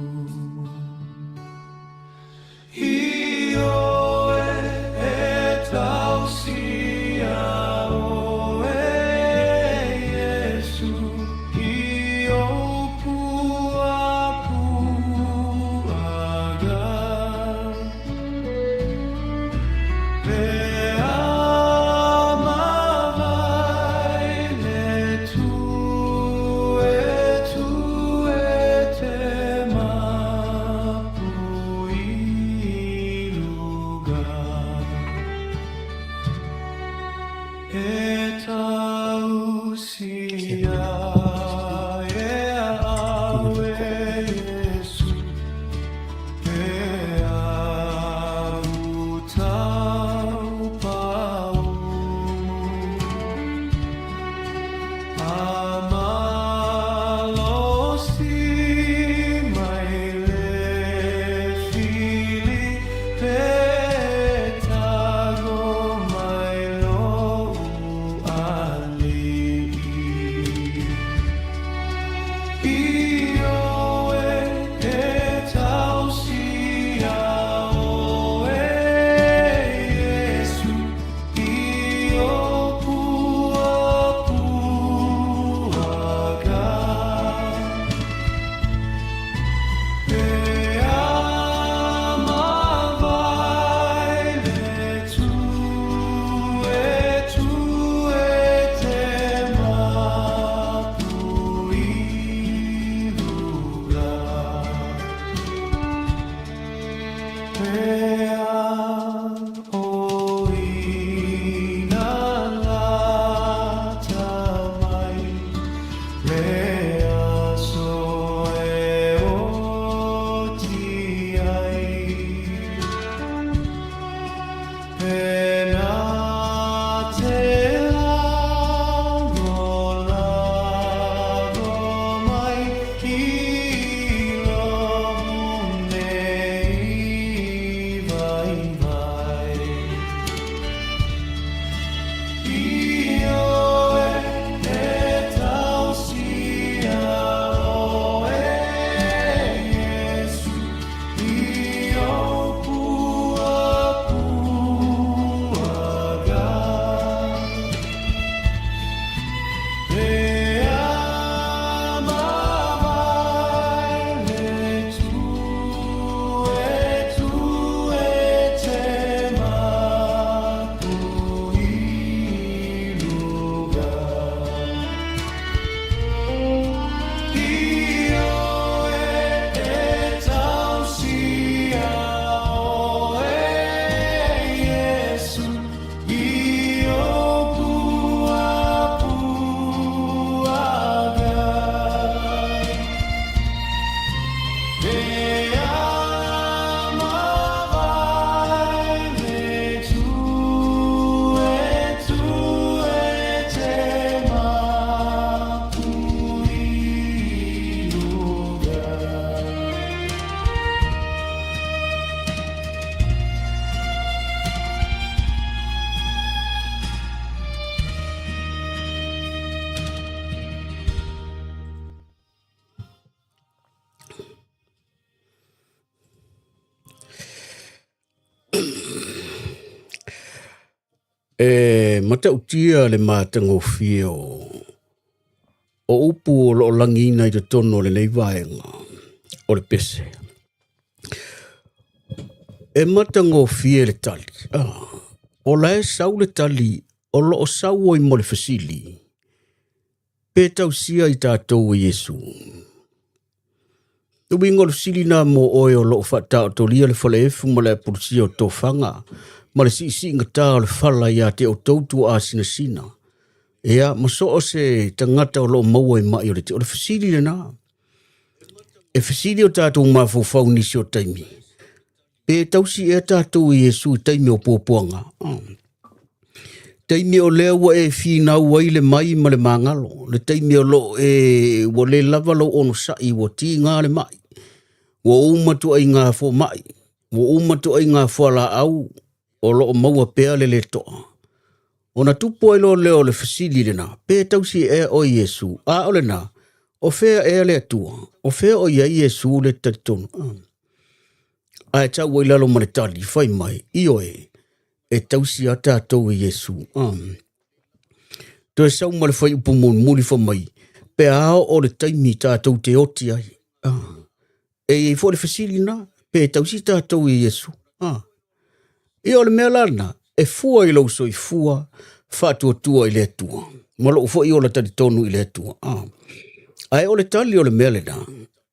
Speaker 3: mata utia le matango fio. O upu o lo langina i te tono le nei vaenga. O le pese. E matango fie le tali. O la e sau le tali o lo o sau o i mo le fasili. Pe tau sia i tātou e Yesu. Wingo le sili na mo oe o lo o whata o to lia le whale efu ma le pulisi o tō whanga. Ma le si ngata o le whala ia te o tautu a sina sina. Ea, ma so o se tangata o lo o maua i mai o le te. O le fasili le na. E fasili o tātou mawhau nisi o taimi. Pe tausi e tātou i Yesu taimi o pōpuanga. Taimi o lea wa e whina ua i le mai ma le mangalo. Le taimi o lo e wa le lava lo ono sai wa ti ngā le mai. Wa umatu ai ngā fo mai. Wa umatu ai ngā fo ala au. O lo o maua pea le le toa. O na tupu ai lo leo le fasili le na. Pe tausi e o Yesu. A o le na. O fea e le atua. O fea o ia Yesu le tatonu. A e tau wai lalo mane tali. Fai mai. Io e tausi a tātou e Yesu. To e sau male fai upu muli fa mai. Pe ao o le taimi tātou te oti ai. E fo le fasili na. Pe tausi tātou e Yesu. E o le mea lana, e fua i lau so i fua, whātua tua i le tua. Malo ufo i o le tali tonu i le tua. Ai o le tali o le mea lena,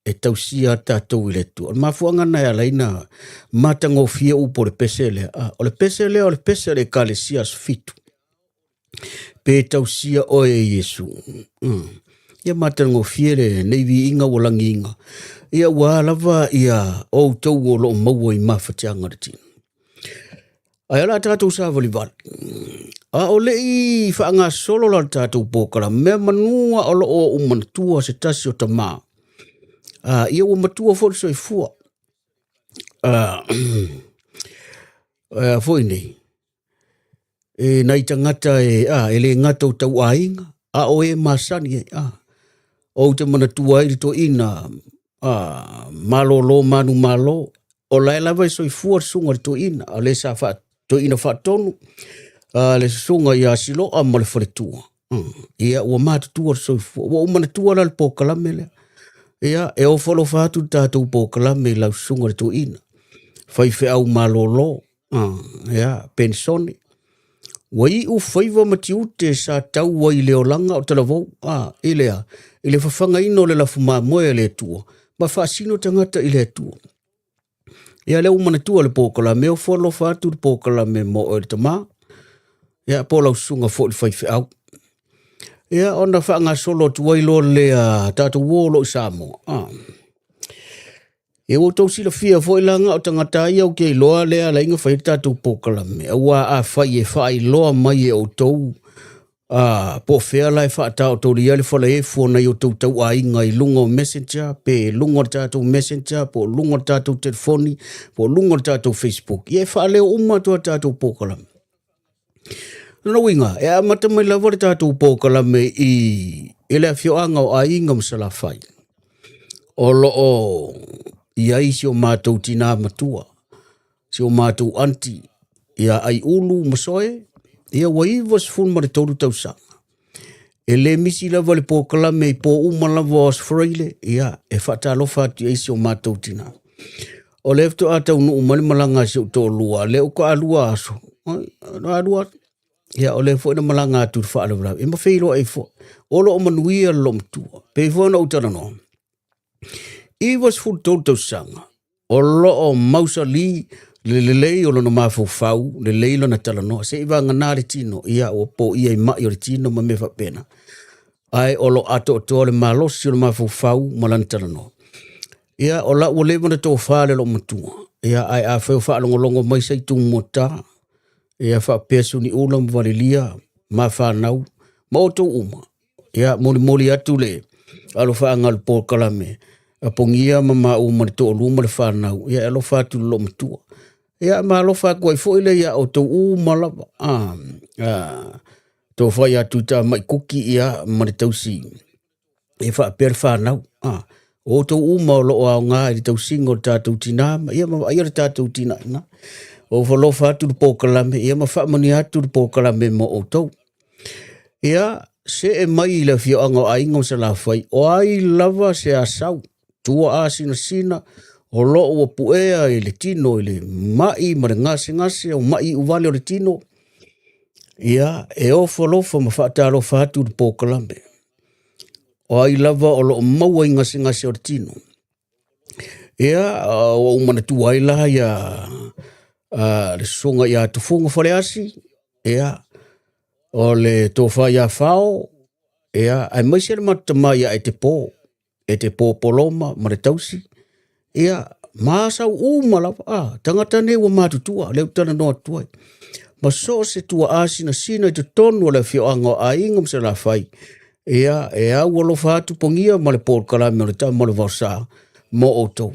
Speaker 3: e tausia tātou i le tua. Mafuanga na ya laina, matango fia upo le pesele. O le pesele ka le sias fitu. Pe tausia o e Yesu. Ia matango fia le neivi inga walangi inga. Ia wālava ia o tau o lo maua i mawhatianga le tina. Ai ala tātou sa vali. O le i whaanga solo la tātou pōkara. Mea manua o lo o umanatua se tasi o tamā. Ia o matua fōri so i fua. Fōi nei. Nai tangata e le ngata o tau ainga. O e masani o te manatua i to ina. Malo lo manu malo. O lai lava so i fua sunga to ina. O le sa whaat. To ina whaatonu, le sunga i asilo a male whaletua. Ia, ua mātutua so i fua. Ua umanatua la le pōkalame lea. Ia, e o whalo whaatu tātou pōkalame lau sunga le to ina. Whaiwhi au malolo. Ia, pensone. Wa i u whaiva mati ute sa tau wa i leo langa o talavou. I lea. I le whawhanga ino le lafu maa moe le tua. Ma whaasino tangata i le tua. Ia leo umanatua le pōkalame o whalo whaatu le pōkalame mo o le tamā. Ia pōlau sunga fo le whaiwhi au. Ia ona whaanga solo tuwailo lea tātou wōlo i Samoa. Ia o tau sila fia fo ilanga o tangata ia o kei loa lea la inga whai tātou pōkalame. Awa a whai e whai loa mai e o tau. Po fea lai whaata o tau ria le whala e fuona i o tau a inga i lunga o messenger, pe lunga o tātou messenger, po lunga o tātou telefoni, po lunga o tātou Facebook. Ia e wha leo umatua tātou pōkalame. Nana winga, e a matamai lawa le tātou pōkalame i ele a whioanga o a inga masala whai. O lo o iai si o mātou tina matua, si o mātou anti, ia ai ulu masoe, ia waiva se fun mare toru tau sanga. E le misi lava le pōkalame i pō uma lava o sfreile, ia, e whaatalo whaatu eisi o mātou tina. O le efto atau nu umani malanga se o tō lua, le o ka alua aso. Alua, ia, o le fo ina malanga atu whaalawara. E mawheiro e fo. Olo o manuia lo mtua. Pe fo na utana no. Iwa se fun toru tau sanga. O lo o mausa li, le lei o lona mafau le lei lona talanoa se iwa nganare tino ia o po ia i mai o le tino ma me whapena ai o lo ato o tō le malosi o le mafau malana talanoa ia o la o lewa na tō whale lo matua ia ai a whao whaalongolongo mai sei tū mota ia whapesu ni ula mwalilia ma whanau ma o tō uma ia moli atu le alo whaangal pōkalame a pongia ma uma le tō luma le whanau ia alo whatu lo matua ia malofa ko fo ile ia o to malava to foi atu ta mai kuki ia mane tausi e fa per fa na o to malo o nga i tausi ngo tatu tina ia ma ia tatu tina na o whalofa atu po kalame, ia ma whamani atu po kalame mo o tau. Ia, se e mai le fio anga a ingo se la whai, o ai lava se a sau, tua a sina, o lo o puea i le tino, i le mai, ma le ngase, o mai uvale o le tino. Ia, e o whalofa ma whaataro whaatu po kalame. O ai lava o lo maua i ngase o le tino. Ia, o umana tuai la ia, le songa ia tufunga whare asi, ia, o le tofa ia whao, ia, ai maise le matama ia e te pō poloma, ma le tausi, ia, maasau umala, tangata ne wa matutua, leu tana noa tuai. Ma so se tua asina sina i te tonu le fio anga a ingam se la whai, ia, e au alofa atu pongia ma le pōr kalame o le tau ma le vausa, mo o tau.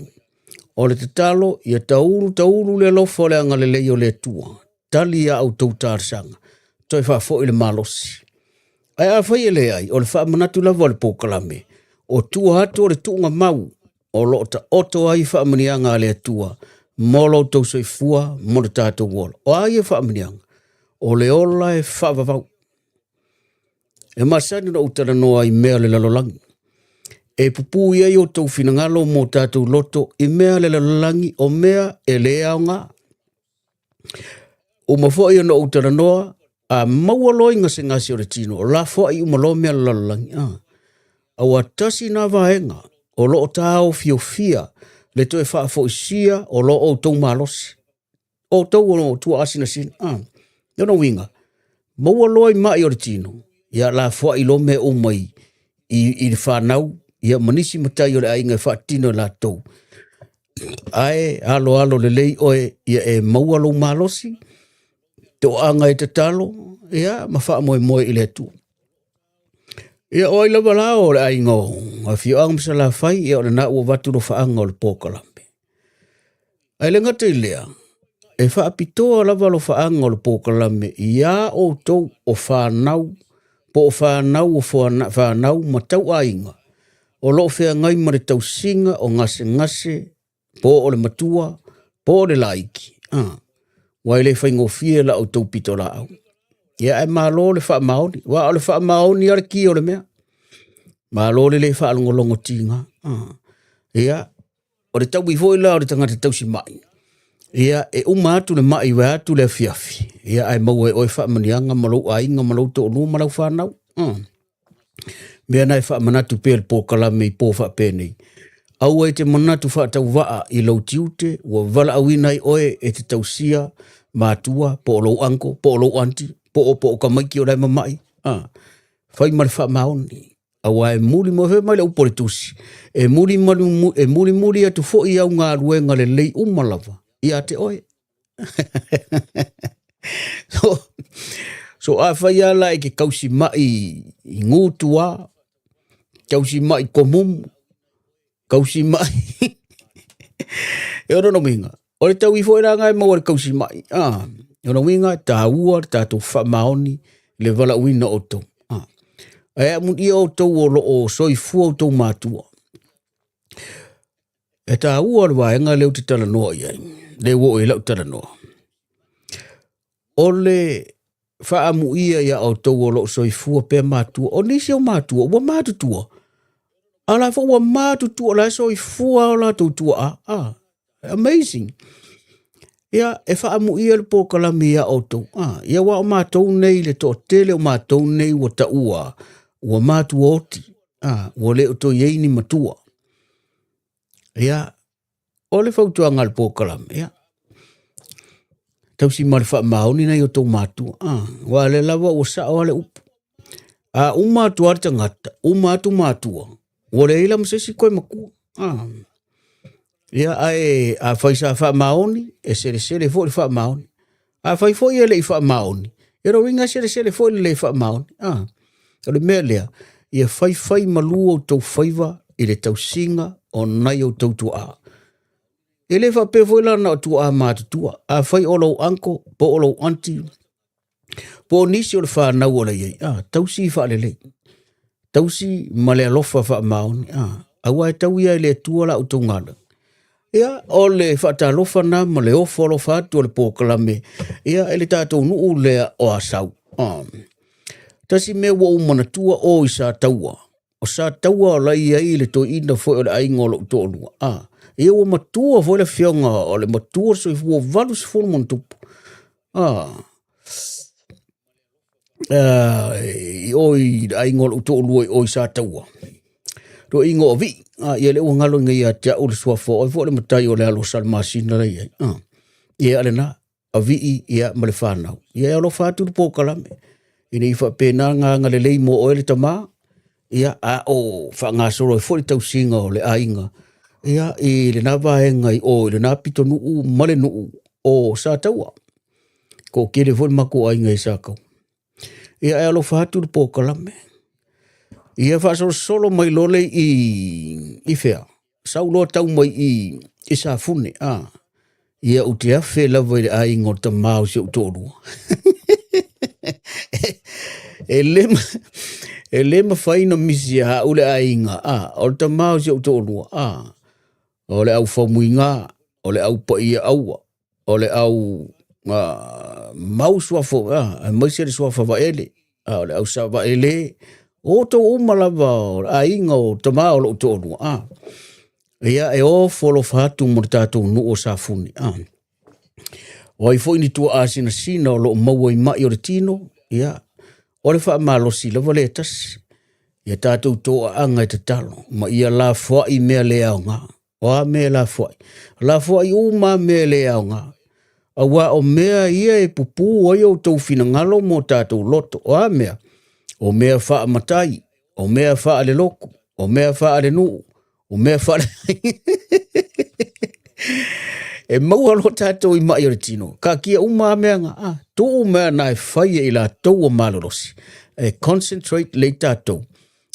Speaker 3: O le te talo, ia tauru le lofa le anga le leo le tua. Tali ia au tau tārsanga. Toi whafo i le malosi. Ai a whai ele ai, o le wha manatu lava le pōkalame. O tua hatu o le tuunga mau. O lo ta oto ai wha manianga le tua. Molo tau soifua, mo le tātou wola. O ai e wha manianga. O le ola e wha vavau. E masani na utara noa i mea le lalolangi. E pupu ia i o tau finangalo mo tātou loto i mea le lalolangi o mea e lea o ngā. O mawha ia na utara noa a maualoi ngase o le tino o la fo ai umalo mea le lalolangi. Au atasi na vaenga o lo o tāo fiofia le toe wha fo isia o lo o tau malosi. O tau o tua asina sina. Ia no winga. Maualoi mai o le tino. Ia la fo ai lo mea o mai i le whanau. Ia manisi matai o le ainga whaatino la tau. Ai, alo le lei oe, ia e maualo malosi. Te o anga e te talo, ia, ma wha moe i le tu. Ia oi lava la o le ainga o. A fio anga msa la whai, ia o le na ua watu lo whaanga o le pōkalambe. Ai le ngata i lea. E wha apitoa lava lo whaanga o le pōkalambe, ia o tau o whanau, po o whanau o whanau ma tau ainga. O lo fea ngai ma le tausinga o ngase, po o le matua, po o le laiki. Wai le whaingofie la o tau pito la au. Ia e malo le wha maoni. Wa o le wha maoni ar ki o le mea. Malo le wha alongolongo tinga. Ia, o le tau ifoi la o le tangata tausi mai. Ia e umatu le mai wa atu le fiafi. Ia ai mau e oi wha manianga malau ainga malau to onu malau whanau. Mea nai wha manatu pēr pō kalame i pō wha pēnei. Au e te manatu wha tau waa i lau tiute, ua wala awinai oe e te tausia, mātua, po o lau anko, po o lau anti, po o kamaiki o rai mamai. Whai mare wha maoni. Awa e muri mo he mai le upore tusi. E muri atu fo i au ngā ruenga le lei umalawa. I a te oe. So a whai ala e ke kausi mai i ngūtua, kausi mai komumu, kausi mai. E ora no minga. O le tau i fo i ranga e maua le kausi mai. E ora minga, tā ua, tātou whamaoni, le vala uina o tau. E amun ia o tau o lo o soifua o tau mātua. E tā ua le waenga leo te tala noa iai. Le wo e lau tala noa. O le whaamu ia ia o tau o lo o soifua pe mātua. O nisi o mātua, ua mātutua. Ala fa ua mātutua la soifua o la tautua. Amazing. Ia e whaamu ia le pōkalami ia o tau. Ia wa o mātou nei le tō tele o mātou nei wa ta ua. Ua mātua oti. Ua le o tō ieini matua. Ia. O le whautua ngā le pōkalami. Ia. Tausi mare wha maoni nei o tō mātua. Wa le lava o sa o le upu. Umātua ar tangata. Mātua. Wa le ila msesi koe makua. Ia ai a whaisa wha maoni. E sere fo le wha maoni. A whai fo ia le i wha maoni. E ro ringa sere fo le wha maoni. O le mea lea. Ia whai malua o tau whaiva i le tau singa o nai o tau tua. E le wha pe fo ila na o tua mātutua. A whai o lau anko, po o lau anti. Po nisi o le wha nau o le iei. Tausi i wha le lei. Tausi ma le alofa wha maoni. Awa e tau ia le tua la o tau ngana. Ia, o le whaatalofa na ma le ofo alo whaatu o le pōkalame. Ia, ele tātou nuu lea o asau. Tasi mea wa umanatua o i sa taua. O sa taua o lai ai le to ina foi o le ainga o lo utoonua. Ia wa matua foi le fionga o le matua so i fua valu se fulu montupu. Oi ainga o lo utoonua o i sa taua. To ingo o vi. Ia le ua ngalo ngai a tia o le suafo. O i fua le matai o le alo salmasina lai ai. Ia ale na. A vi ia ma le whanau. Ia alo whātu le pōkalame. Ina i whapena ngā le leimo o ele tamā. Ia a o whangasoro i fwori tau singa o le ainga. Ia i le nā vaenga i o le nā pito nuu male nuu o sa taua. Ko kere fwori mako ainga i sākau. Ia e alo whātu le pōkalame. Ia whaasoro solo mai lole i whea. Sauloa tau mai i sa fune. Ia utea whe lawa i le ainga o ta māu se utorua. E lema whaina misi a ule ainga. O le ta māu se utorua. O le au whamuinga. O le au paia aua. O le au mau suafo. Maise le suafa wa ele. O le au sa wa ele. O to umalawa o le ainga o ta māu le utorua. Ia e o folo whatu mo tātou nu o sa funi. O i fo ini tua asina sina o lo maua i mai o le tino. Ia. O le wha malosi lawa le tasi. Ia tātou toa anga i te talo. Ma ia la fwa i mea le au ngā. O a mea la fwa i. La fwa i uma mea le au ngā. A wa o mea ia e pupu o i o tau fina ngalo mo tātou loto. O a mea. O mea wha matai. O mea wha le loko. O mea wha le nuu. O mea wha le... E maua lo tātou i mai o le tino. Ka kia uma mea ngā. Tō mea na e whaia i la tau o malorosi. E concentrate le tātou.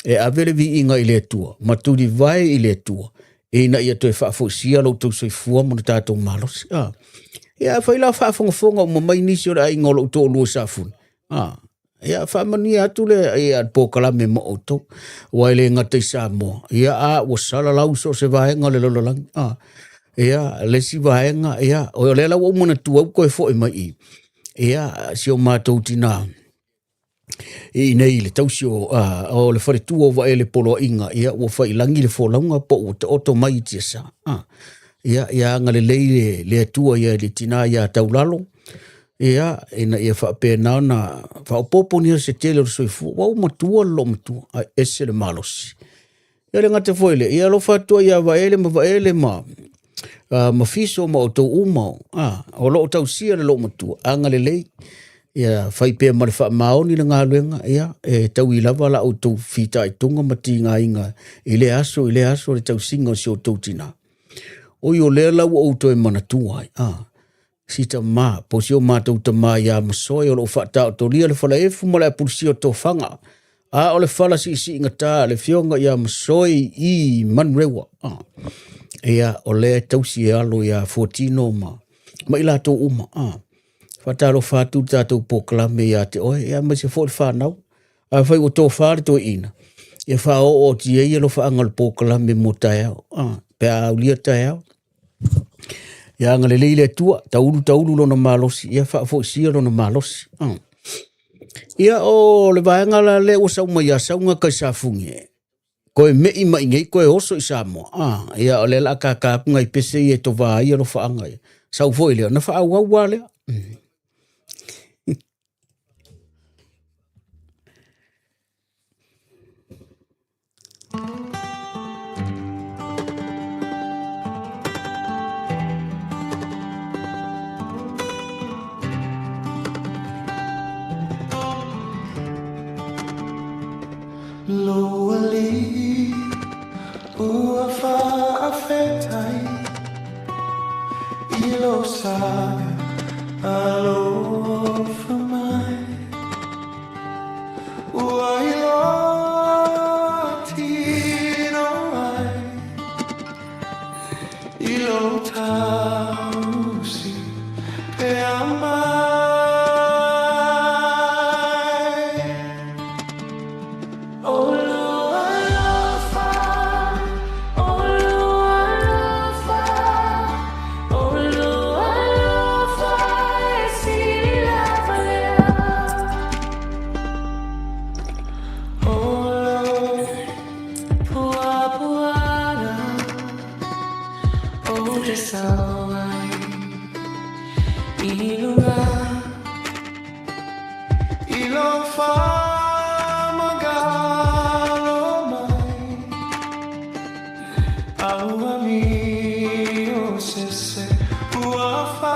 Speaker 3: E avele vi inga i le tua. Maturi vai i le tua. E na ia toi whaafosia lo tau soi fua mo le tātou malorosi. Ia whaila whaafongafonga o mamai nisi o le ainga o lo tō lua sāfuni. Ia whaamani atu le ia pōkalame mo o tau. Wai le ngatai sā moa. Ia wa sala lau so se vaenga le lololangi. Ia lesi vaenga. Ia o le lau o mana tu au koe fo i mai i. Ia si o mātou tina. I nei le tausi o le whare tu o wa ele polo inga. Ia o whailangi le fōlaunga po o te oto mai tia sa. Ia ngale leile le atua ia le tina ia taulalo. Ia ina ia whapena na whaopopo nia se tele o soifu. Wau matua lo matua. Ese le malosi. Ia le ngate foile. Ia lo whatua ia vaele ma fiso ma o tau umao. O lo o tau sia le lo matua. Anga le lei. Ia whaipea ma le wha maoni na ngā luenga. Ia tau i lava la o tau whita i tunga mati ngā inga. I le aso le tau singa o si o tau tina. O i o lea lau o tau e manatua. Sita ma, po si o mātou ta mā ia masoi o lo whata o tō lia le whala efu ma le apurisi o tō whanga. O le whala si inga tā, le fionga ia masoi i manrewa. Ia o le tausi e alo ia 14 ma. Ma ila tō uma. Whata lo whatu tātou pōklame ia te oe, ia mai se fōi whanau. Whai o tō whare tō ina. Ia wha o ti e ia lo whaanga le pōklame mo tai au. Pea au lia tai au. Ia ngale leile tua, taulu lo na malosi, ia whaafo sia lo na malosi. Ia o le vaenga la le o sauma ia saunga kai sa fungi. Koe mei mai ngei, koe oso i Samoa. Ia o le la kakapunga i pese i e to vaa ia lo whaanga. Sau foi lea, na wha au lea.
Speaker 1: Loali ua whaawhetai I lo saga alo whamai ua I lo tino ai I lo tausi pe amai Ilunga ilo fa magalo mai aua mi o se ua fa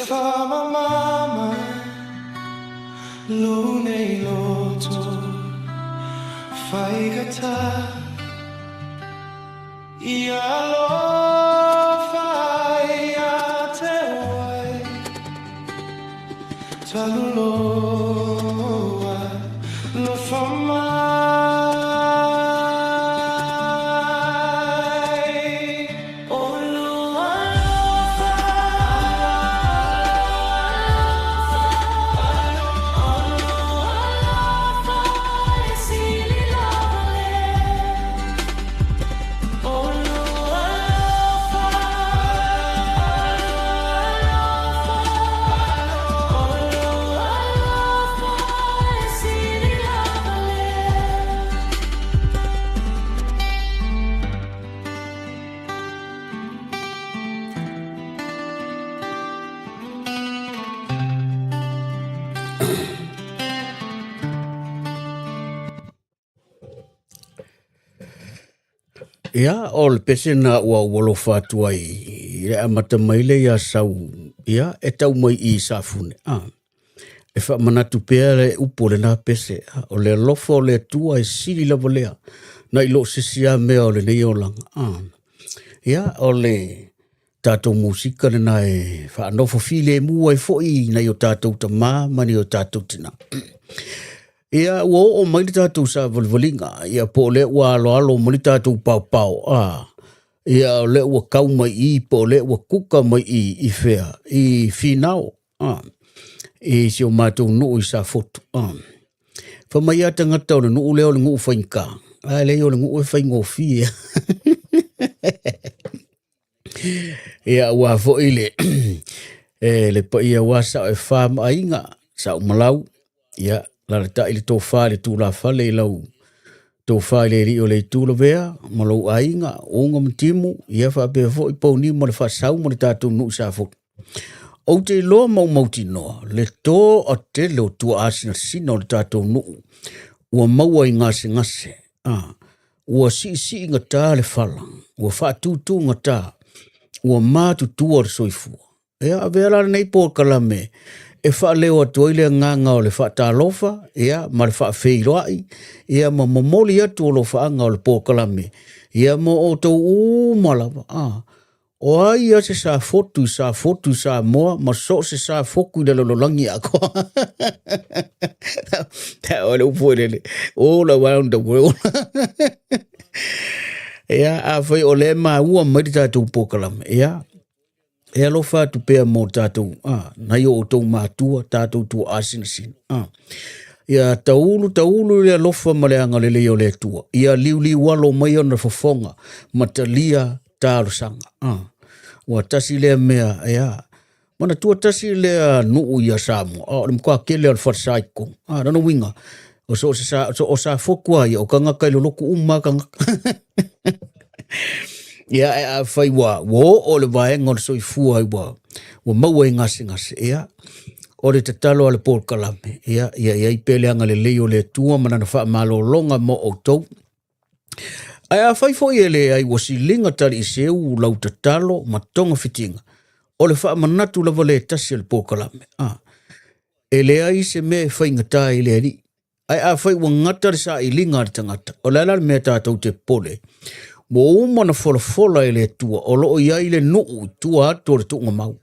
Speaker 1: Fama mama lune loto fai gata ia lo fai a te wai talulo lo fama
Speaker 3: Ia, o le pese na ua walo whātua i le amata maile ia sau, ia, e tau mai i sāfune. E wha manatu pēr le upo le nā pese, o le lofa o le tua e siri lava lea, na i lo sisia mea o le nei o langa. Ia, o le tātou musika le nā e wha anofo file mua e foi na i o tātou ta mā, mani o tātou tina. Ia ua o mai le tātou sa valvalinga, ia po le ua alo mani tātou pau. Ia le ua kau mai I, po le ua kuka mai I whea, I whinao. I si o mātou nuu I sa fotu. Wha mai ata ngata o le nuu leo le nguu whainka. Le o le nguu e whaingo fia. Ia ua fo ile. Le pa ia ua sa e wham ainga, sa o malau. Ia. La ta ile to fa le tu la fa le lau to fa le ri o le tu lo vea malo ainga onga mtimu ia fa be fo I po ni mo le fa sau mo le tatu nu sa fo o te lo mo no le to o te lo tu asina sino le tatu nu o mau ai ngase o si ngata le fala o fa tu ngata o ma tu o soifu ia vera nei po kalame e wha leo atu ile nganga o le wha tālofa, ia, ma le wha whiroai, ia ma momoli atu o lo wha anga o le pōkalame, ia ma o tau umalawa, o ai ia se sa fotu sa moa, ma so se sa foku I le lololangi ako. Ta o le upo ele, all around the world. Ia, a whai o le ma ua mai tātou pōkalame, ia, e alofa tu pea mo tātou, na i o tau mātua, tātou tu asina sina. Ia taulu le alofa ma le anga le leo le tua. Ia liuli walo mai ona fofonga, matalia tālo sanga. Ua tasi lea mea, ia, mana tua tasi lea nuu ia Samoa. Le mkua kele al whatsaiko. Nana winga. O sa fokua ia, o ka ngaka ilo loku umaka. Ia a whai wa o le vaenga o le soifua I wa maua I ngase ia o le tatalo ale Paul Kalame ia I pele anga le leo le tua manana wha malo longa mo o tau Ai a fai fo ele ai wasi linga tari se u lau tatalo ma tonga fitinga. O le wha manatu lava le tasi le pōkalame. Ele ai se me fai ngata i le ari. Ai a fai wa ngata le sa i linga le tangata. O le ala me tātou te pole. Mo umana fola fola i le tua. O lo o iai le nuu tua ato le tunga mau.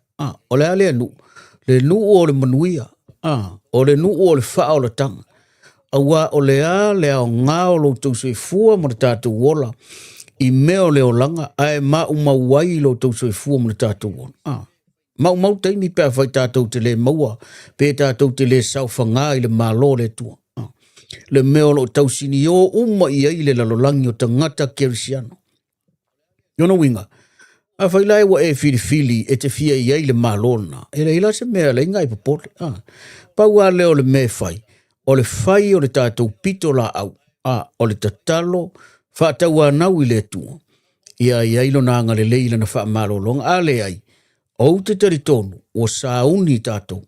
Speaker 3: O le ale nuu. Le nuu o le manuia. O le nuu o le wha o le tanga. Awa o le a le ao ngā o lo tau sui fua mo le tātou wola. I meo le o langa. Ai ma umawai lo tau sui fua mo le tātou wola. Mau taimi pēr whai tātou te le maua. Pē tātou te le sauwhanga i le mālo le tua. Le meo lo tau sini o uma i ai le lalolangi o tangata kerisiano. Yona winga. A whai lai wa e fili e te fia i ai le mālo na. E le ila se mea le ingai papole. Pau a leo le me whai. O le whai o le tātou pito la au. O le tatalo, whātau anau i le tua. Ia i ailo nanga le leila na wha malo longa. A le ai, o te taritonu, o sauni tātou.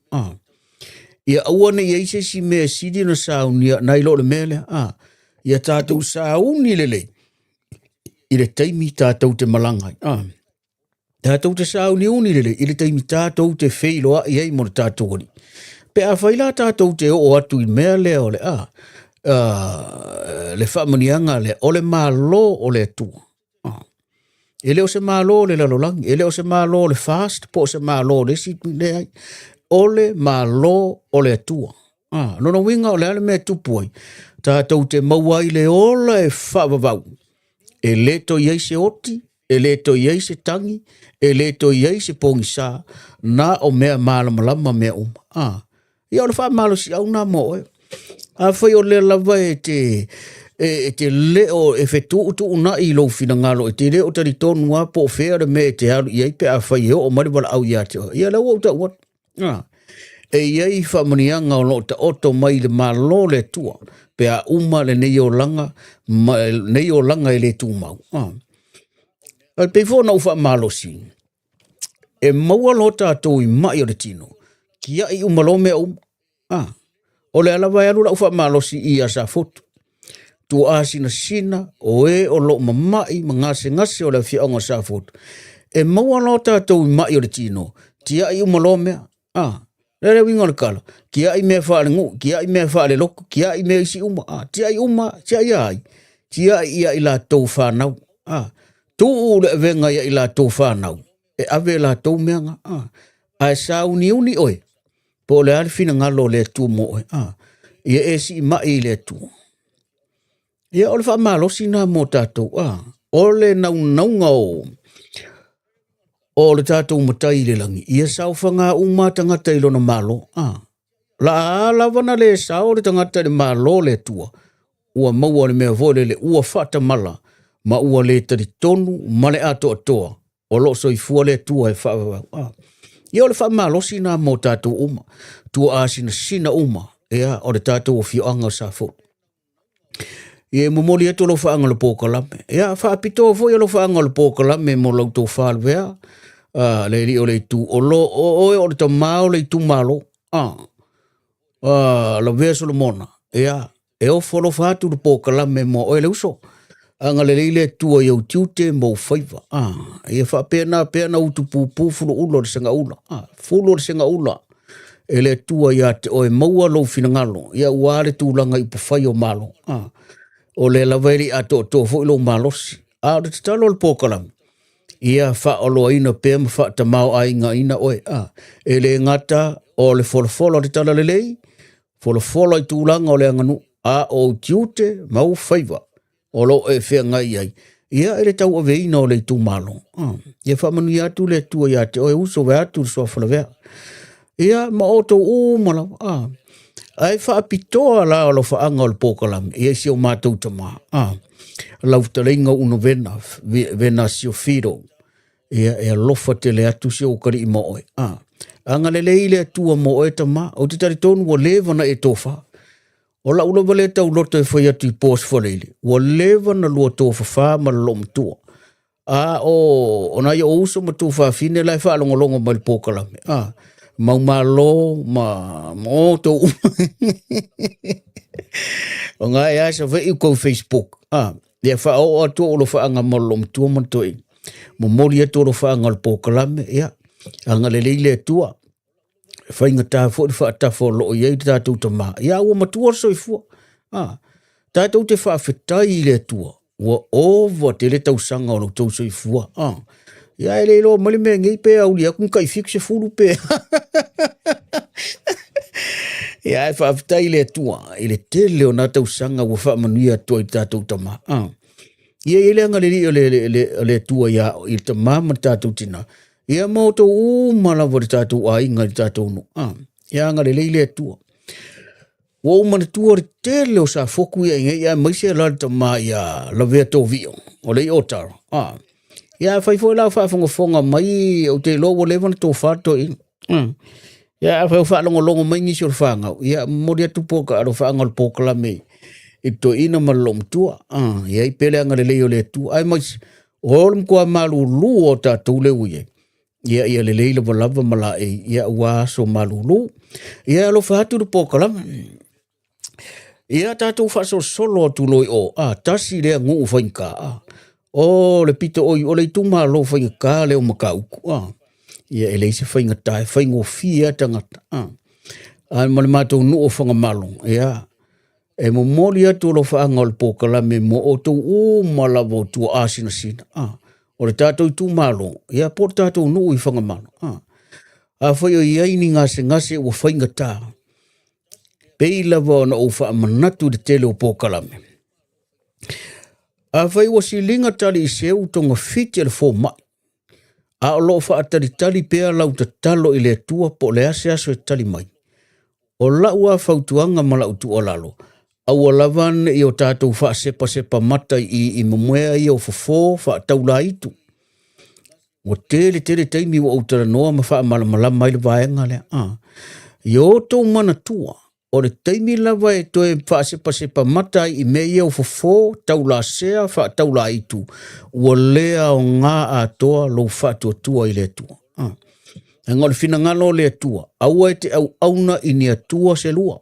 Speaker 3: Ia awane i eise si mea sidi na sauni, na ilo le mele. Ia tātou sauni le lei. I le taimi tātou te malangai. Tātou te sauni uni le lei. I le taimi tātou te wheiloa i ei mo le tātou ori. Pe a whaila tātou te o atu i mea leo le le whamanianga le o le mālo o le atua. E leo se mālo le lalolangi, e leo se mālo le fast, po se mālo le sipi le ai. O le mālo o le atua. Nono winga o le ale mea tupuai. Tātou te mauai le ola e whavavau. E leto iei se oti, e leto iei se tangi, e leto iei se pongisā, na o mea malamalama mea uma. Ia o le wha malo si au nā mo e. A whai o le lava e te leo e whetu utu una i lo fina ngalo. E te leo tari tonu a po whea me te haru i eipe a whai o mariwala au ia te o. Ia lau au ta uat. E iei whamanianga o lo ta oto mai le malo le tua. Pe a uma le nei o langa e le tu mau. Al pefo na ufa malo si. E maua lo tātou i mai o le tino. Kia i umalo mea o le ala vai alura ufa malosi i asa fotu. Tu asina sina o e o lo mamai ngase o le fionga sa fotu. E maua lo tātou i mai o le tino. Tia i umalo mea. Lere winga le kala. Kia i mea whaale ngu. Kia i mea whaale loko. Kia i mea isi uma. Tia i uma. Tia i ai. Tia i a i la tau whanau. Tu ule venga i a i la tau whanau. E ave la tau meanga. Ai sa uni oe. Po le alfina ngalo le tu mo e. Ia e si mai le tu. Ia o le wha malo si nā mo tātou. O le naunga o le tātou matai le langi. Ia sauwha ngā uma tangata i lona malo. La wana le sao le tangata le malo le tua. Ua maua le mea vole le ua whata mala. Ma ua le tari tonu ma le ato atoa. O lo so i fua le tua e wha. Ia o le wha malo si nā mo tātou uma. Tua asina sina uma. Ia o le tātou o fio anga sa fo. Ia momoli eto lo wha anga le pōkalame. Ia wha apito fo ia lo wha anga le pōkalame mo lau tō whaalwea. Le li o le tu o lo o le ta mao le tu malo. La vea Solomona. Ia e o folo whātu le pōkalame mo o le uso. Anga le leile tua iau tiute mo whaiva. Ia wha pēna utu pūpū fulu ulo le senga ula. Fulu le senga ula. E le tua ia te oe maua lo fina ngalo. Ia uare tūlanga i pawhai o malo. O le lawairi ato fo ilo malosi. O le tatalo le pōkalame. Ia wha olo ina pēma wha ta mau ainga ina oe. E le ngata o le folofolo le tala le lei. Folofolo i tūlanga o le anganu. O tiute mau whaiva. O lo e whea ngai ai. Ia e le tau ave ina o le tu malo. Ia whamanu i atu le tua i ate. O e uso ve atu soa whalawea. Ia Maota umala. Ai whaapitoa la o lo whaanga o le pōkalame. Ia si o mātou tama. Lau taringa uno vena si o whiro. Ia e alofa te le atu si o kari i moe. Anga le leile atua moe tama. O te tari tonu o levana e tofa. O la ula wale tau loto e whai atu i pōs whaleile. O lewa na lua tō whawha ma lo mtua. O nai o uso ma tō whawhine lai whaalongolongo ma le pōkalame. Mau malo, ma tō o ngā e asa whai u kou Facebook. Ia wha o atua o lo wha anga malo mtua mantoi. Mo mori atu o lo wha anga po kalame, ia. Anga le leile atua. Wha inga tā fo wha atafo lo iei tātou tama. Ia ua matua soifua. Tātou te wha awhetai le atua. Ua ova te le tausanga o lo tau soifua. Ia e leilo mali mea ngei pe au li akun kai fik se furu pe. Ia e wha awhetai le atua. Ile tele o nā tausanga ua wha manuia atua i tātou tama. Ia ele anga le tua ia i te mama tātou tina. Ia Maota umalawa le tātou a inga le tātou no. Ia anga le leile tua. Wa umana tua re tele o sa foku ia inga ia maise la le tama ia la vea tō vio. O le i otaro. Ia whaifo la whaafonga mai o te logo levana tō whāto i. Ia whaifo longo mai nisi o le whāngau. Ia mori atu poka aro whaanga le poka la mei. I to ina malom tua. Ia i pele anga le leo le tua. Ai mais, o mkua malu lu o tātou le uye. Ia le leila walava mala e. Ia waso malu lu. Ia lo whātu le poka lama. Ia tātou whaso solo atu loi o. Tasi lea ngu whainka. O le pito oi, o le ituma lo whainka leo makauku. Ia e leise whainga tae, whaingo fia tangata. Ai male mātou nu o whanga malong. Ia. E mo mori atu lo whaanga o le pokalame mo o tau o malawa tua asina sina. O le tātou i tū malo. Ia po tātou nuu i whanga malo. A whai o iaini ngase o whainga tā. Pei lava o na o wha manatu de tele o pokalame. A whai o si linga tali i seu tonga fiti le fō mai. A o lo wha atari pea lau ta talo i le tua po le ase aso e tali mai. O laua whautuanga mala utu o lalo. Au alavan i o tātou wha sepa mata i mamwea i o fofo wha taula itu. O tele teimi o utara noa ma wha malama i le vaenga le. I o tau mana tua. O le teimi lava e toe wha sepa mata i me i o fofo taula sea wha taula itu. Ua lea o ngā atoa lo wha tua i le tua. Ngā le whina ngalo le tua. Aua e te au auna i ni atua se lua.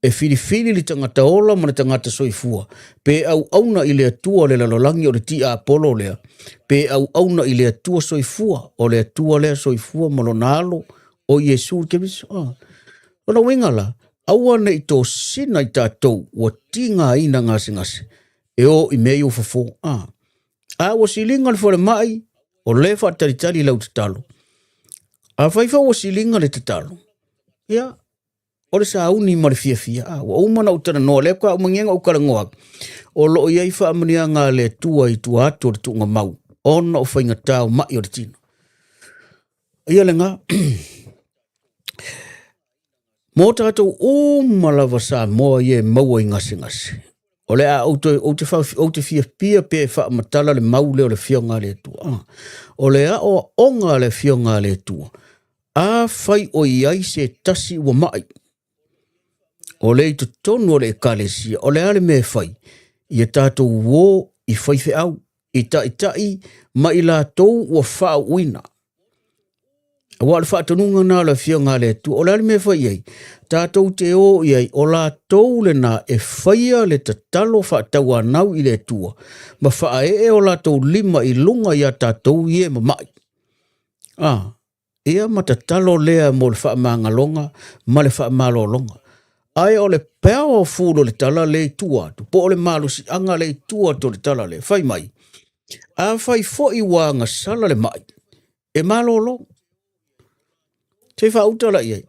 Speaker 3: E whiri li tangata ola mana tangata soifua. Pe au auna i le atua le lalolangi o le ti a polo lea. Pe au auna i le atua soifua. O le atua lea soifua malonalo o Yesu kebiso. Ona wingala, aua ne i tō sina i tātou wa tinga ina ngase. E o i mei o fafo. A wa silinga le fore mai o le wha taritari lau te talo. A whaifa wa silinga le te talo. Ia. O le sa uni ma le fia. O umana utara noa le kwa umangenga ukarangoa. O lo o iai wha amania ngā le tua i tua atu o le tunga mau. Ona o whainga tau mai o le tino. Ia le ngā. Mō tātou o malawa sa moa ie maua i ngase. O le a o te fia pia pe wha matala le mau le o le fionga le tua. O le a o onga le fionga le tua. A whai o iai se tasi ua mai. O le i tu tonu o le ekalesia, o le ale me whai, i e tātou wō i whaife au, i tai, ma i la tau ua whao uina. A wā le whaatanunga nā la fionga le tu, o le ale me whai ei, tātou te o iei, o la tau le nā e whaia le tatalo whaatau anau i le tua, ma whae o la tau lima i lunga i a tātou i e ma mai. Ia ma tatalo lea mo le whaamangalonga, ma le whaamalolonga. Ai o le pēo fūro le tala le tua atu. Po o le malusi anga le tua to le tala le. Whai mai. A whai fo i wanga sala le mai. E malolo. Te whautala iei.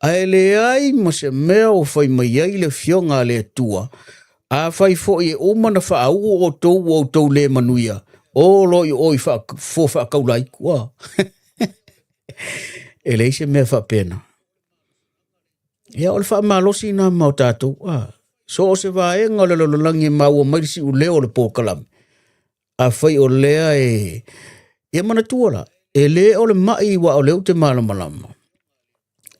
Speaker 3: Ai le ai ma se mea o whai mai ai le fionga le tua. A whai fo i umana whaau o tau le manuia. O lo i oi fo whaakaulai kua. E leise mea whapena. Ia o le wha malosi nā mau tātou. So o se wāenga le lololangi mau o mairisi u leo le pōkalame. A whai o lea e... Ia mana tuala. E le o le mai wa o leo te malamalama.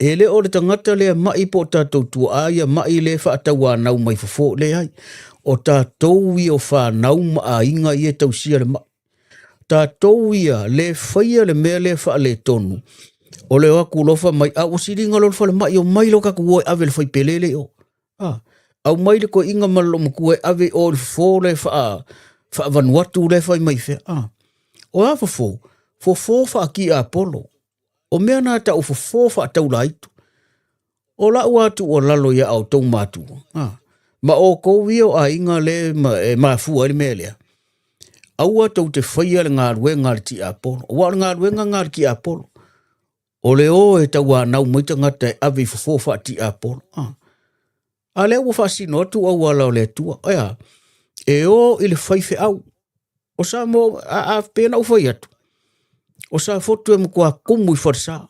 Speaker 3: E le o le tangata lea mai po tātou tua. Ia mai le whaatau anau mai fofo le ai. O tātou i o whanau ma a inga i e tausia le mai. Tātou ia le whaia le mea le wha le tonu. O le waku lofa mai, o siringa lo le mai o mai lo kaku oi ave le whai pelele o. Au mai le ko inga malo mkue ave o le fo le fa vanuatu le fa mai fe. O a fo fa ki a polo. O mea nā ta o fo fa tau laitu. O la watu o lalo ya au tau matu. Ma o kouwio a inga le ma fua le melea. Aua tau te whaia le ngā ruenga le ti a polo. O wa ngā ruenga ngā ki a polo. O le o e tau a nau maita ngata e ave fo fa ti a polo. A le ua whasino atu au ala o le tua. Oia, e o i le whaife au. O sa mo a pēna u whai atu. O sa fotu e mkua kumu i wharisa.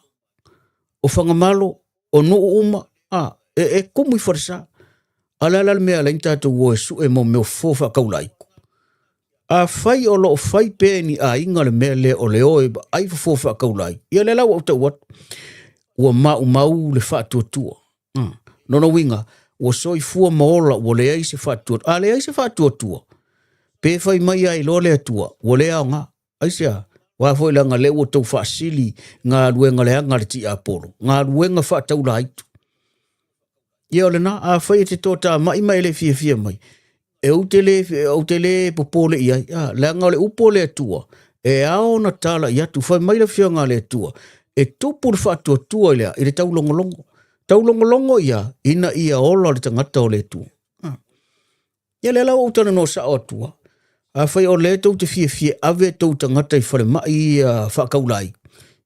Speaker 3: O whangamalo, o nuu uma, kumu i wharisa. Ala mea la inta o e su e mo meo fofa kaulaiku. A whai o lo whai pēni a inga le mea le o le oe ba ai fofa kaulai. Ia le lau au tau watu. Ua mau le whātua tua. Nono winga, ua soi fua maola ua le aise whātua. A le aise whātua tua. Pē whai mai ai lo le atua. Ua le au ngā. Aisea. Wa foi langa le o tau fasili ngā ruenga le anga le ti a polo. Ngā ruenga wha tau la haitu. Ia ole na, a whai te tōta mai le fia mai. E utele popole iai. Le anga le upole atua. E ao na tala i atu. Whai mai le fia ngā le atua. E tupu le wha tua ilea. I le tau longolongo. Tau longolongo ia. Ina ia ola le tangata o le atua. Ia le lau utana no sa o atua. A whai o le tau te fie ave tau tangata i whare mai whakaulai.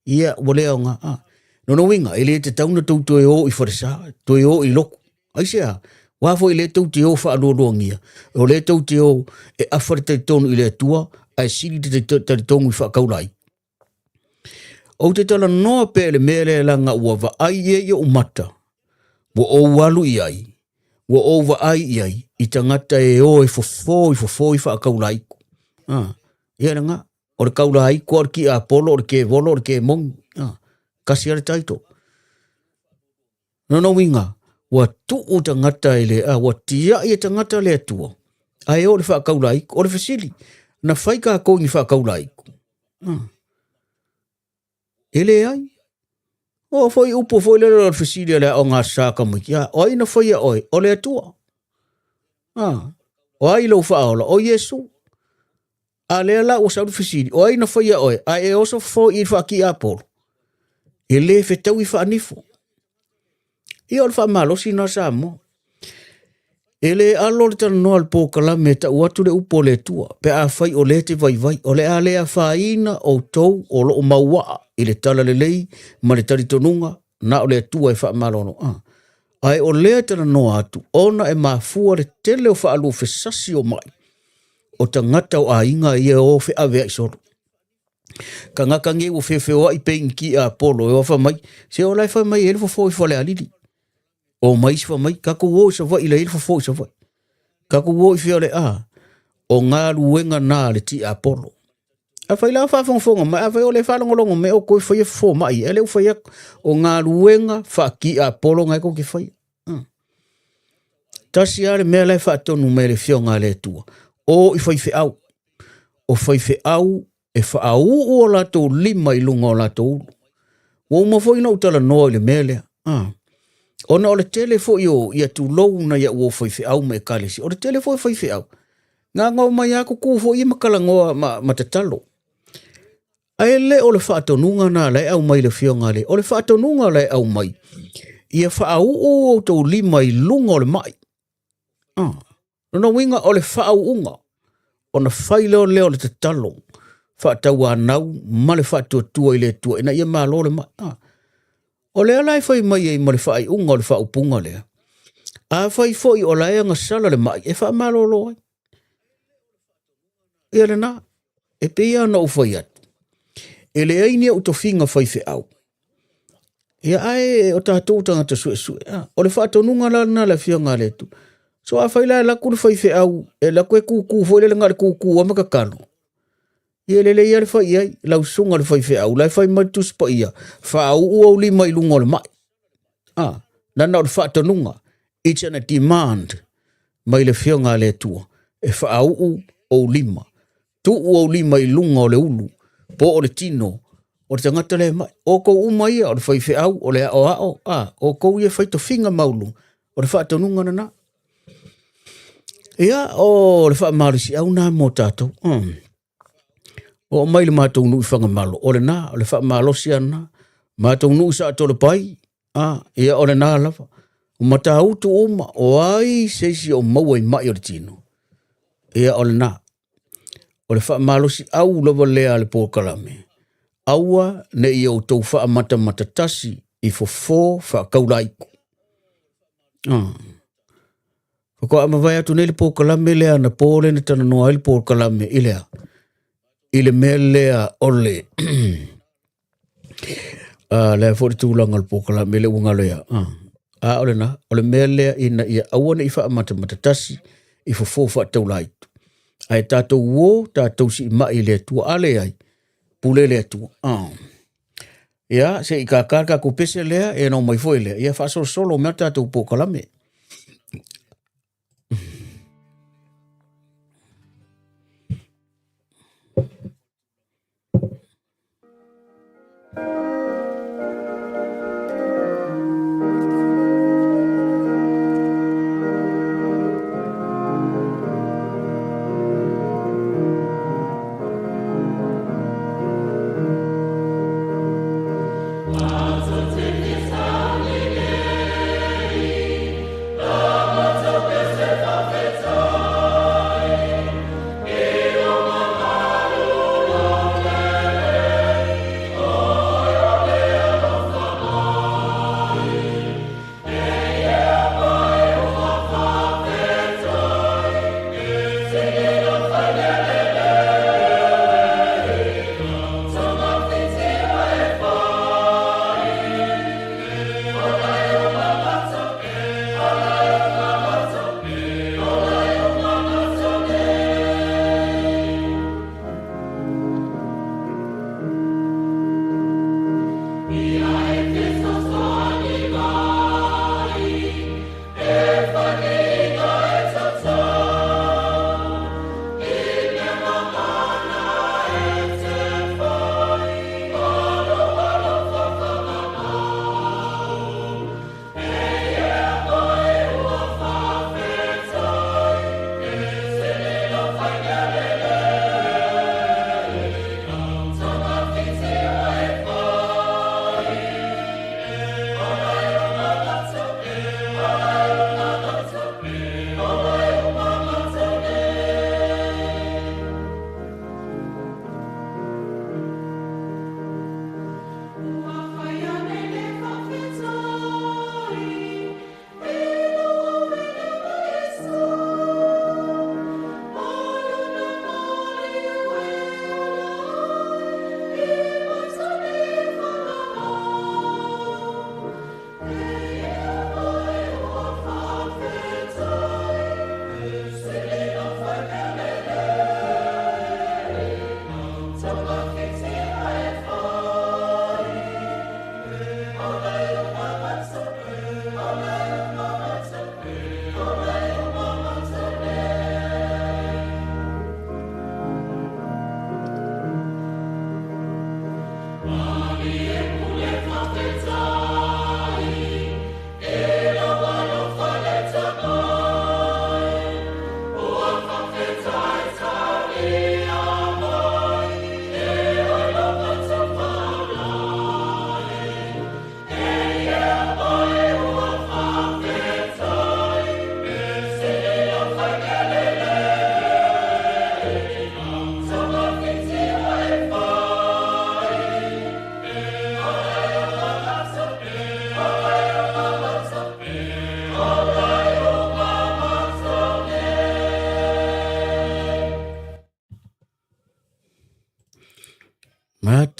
Speaker 3: Ia, wale au ngā. Nono winga, e le te tauna tau toe o i whare sa, toe o i loko. Aisea, wafo i le tau te o whaalualuangia. O le tau te o e awhare tai tonu i le tua, a e siri te tai tonu i whakaulai. O te tala noa pēle mele langa ua wa ai e i o umata. Wa o walu i ai. Wa o wa ai i ai. I tangata e o e fofo i whaakaulaiku. Ia nga, o le kaulaiku, o le ki a polo, o le ke volo, o le ke mongi. Kasi ale taito. Nono winga, wa tuu tangata e le, wa tia i tangata le atua. Ai o le whaakaulaiku, o le fasili. Na whaika a kongi whaakaulaiku. Ele ai. O foi upo foi le fasili le o ngā sāka miki. O ina foi a oi, o le atua. O ai lo faola o Yesu a le la o sa fisiri o ai na foi oi a e oso fo i fa ki apol ele fe tau i fa nifo i ol fa malo si no samo ele alo le tan no al pokala meta o atu le upo le tua pe a fai o le te vai o le a le a fa ina o tou o lo maua i le tala le lei ma le tari tonunga na o le tua e fa malo no ai o lea tana no atu, ona e mafua le tele o whaalu fe sasi o mai. O tangata o a inga ia o fe awea i soro. Ka ngaka nge o fe o i pein ki a polo e o wha mai, se o lai wha mai ele fo i whale alili. O mai si wha mai, kako wo i sa wai ila ele fo i sa wai. Kako wo i whiole a, o ngā ruenga nā le ti a polo. A whai la whawhonga mai, a whai o le whalongolongo me o koe whai fo mai, ele o whai o ngā ruenga wha ki a polo ngai ko ki whai. Tasi ale mea lai whaatonu me le whio ngā le tua. O i whai au. O whai au e whaau o lato lima i lunga o lato ulu. O ma whai na utala noa i le mea lea. Ona o le tele fo i o ia tu lou na ia o whai au me kalesi. O le tele fo i whai au. Ngā ngau mai ako kūfo i makalangoa matatalo. Ai le o le whaatonunga nā lai au mai le whionga le. O le whaatonunga lai au mai. Ia whaau o tau lima i lunga o le mai. Nona winga o le whaau unga. O na whaileo leo le tatalo. Whaatau anau, ma le whaatuatua i le tua. Ina ia maa lo le mai. O le alai whai mai e ma le whaai unga o le whaau punga lea. A whai whai o lai anga sala le mai. E wha maa lo lo ai. Ia le nā. E pia na ufai atu. E le aini au to finga whai au. Ia ai o tātou tangata sue. O le whaatonunga la na le whionga le tu. So a whai la laku le whai au. E la koe kuku fo le ngare kuku a makakano. Ia le ia le whai ai. Lau sunga le whai au. Lai whai mai tu spa ia. Whaau ua uli mai lunga le mai. Nana o le whaatonunga. It's a demand. Mai le whionga le tua. E whaau o lima. Tu o lima i lunga o le ulu. Po o le tino. O le tangata le mai. O kou umai o le whai au. O le o. O kou ia whai to finga maulu. O le whaatonunga na. Ia, o le wha marisi au nā mō tātou. O mai le mātou nui whanga malo. O le nā, o le wha malosi ana. Mātou nui sa atole pai. Ia, o le nā lava. O mata autu oma, o ai seisi o maua I mai o le tino. Ia, o le nā. O le wha malosi au lava lea le pōkalame. Aua ne I o tau wha mata tasi I fofo wha kauraiku. Ko ama vai atu nei le pōkalame lea na pōle na tana noa I le pōkalame I lea. I le mea lea ole. Lea fōri tūlanga le pōkalame le unga lea. Ole na, ole mea lea ina ia awana I wha mata tasi I fofo wha taulaitu. Ai tātou wō, tātou si mai lea tua ale ai. Pule lea tua. Ia, se I kākārka ko pese lea, e nau mai foi lea. Ia wha solo mea tātou pōkalame.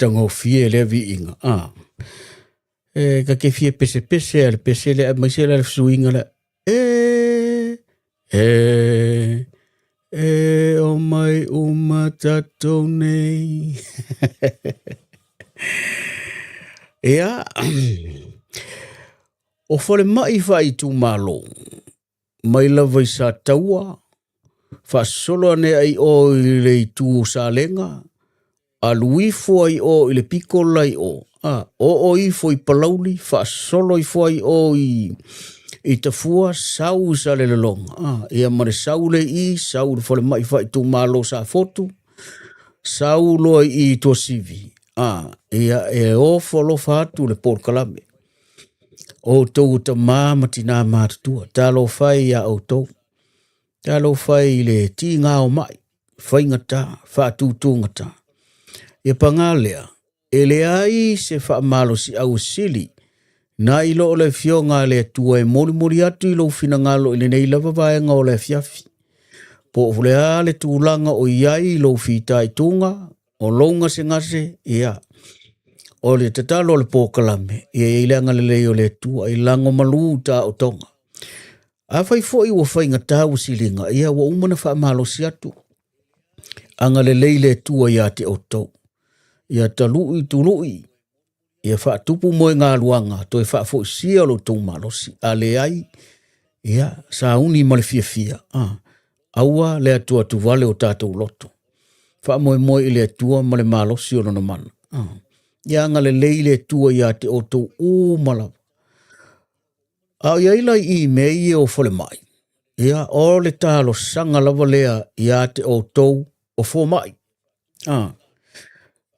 Speaker 3: Tango fie le vi inga. Ka ke fie pese al pese le ma se la suinga la. O mai o matatou nei. Ea. O fole mai fai tu malo. Mai la vai sa taua. Fa solo ne ai o le tu sa lenga. A luifo ai o I le pikola I o. O I foi palauli, fa solo I foi o I I ta fua sau sa le longa. Ia mare sau le I, sau le fale mai fai tu malo sa fotu, sau loa I tua sivi. Ia e ofo lo fatu le por kalame. O tau ta mama tina mātua, talo fai ia o tau. Talo fai le ti ngao mai, fai ngata, fatu tu ngata. Ia pangalea, ele ai se fa malo si au sili, na ilo o le fionga le tua e mori atu ilo fina ngalo ile nei lava vaenga o le fiafi. Po ufulea le tūlanga o iai ilo fita i tunga, o longa se ngase, ia. O le tatalo le pōkalame, ia ilanga le leo le tua, ilango malu ta o tonga. A fai fo i wa fai ngata u silinga, ia wa umana fa malo si atu. Anga le leile tua ia te o tau. Ia talui, ia fa tupu moe ngā luanga, to e fa fo sia lo tau malosi, a le ai, ia, sa uni male fia. Aua le atua tu vale o tātou loto. Fa moe i le atua male malosi o lona mana. Ia anga le leile tua ia te o tau o malawa. A ia ila I me I o fole mai. Ia o le talo sanga lava lea ia te o tau o fo mai.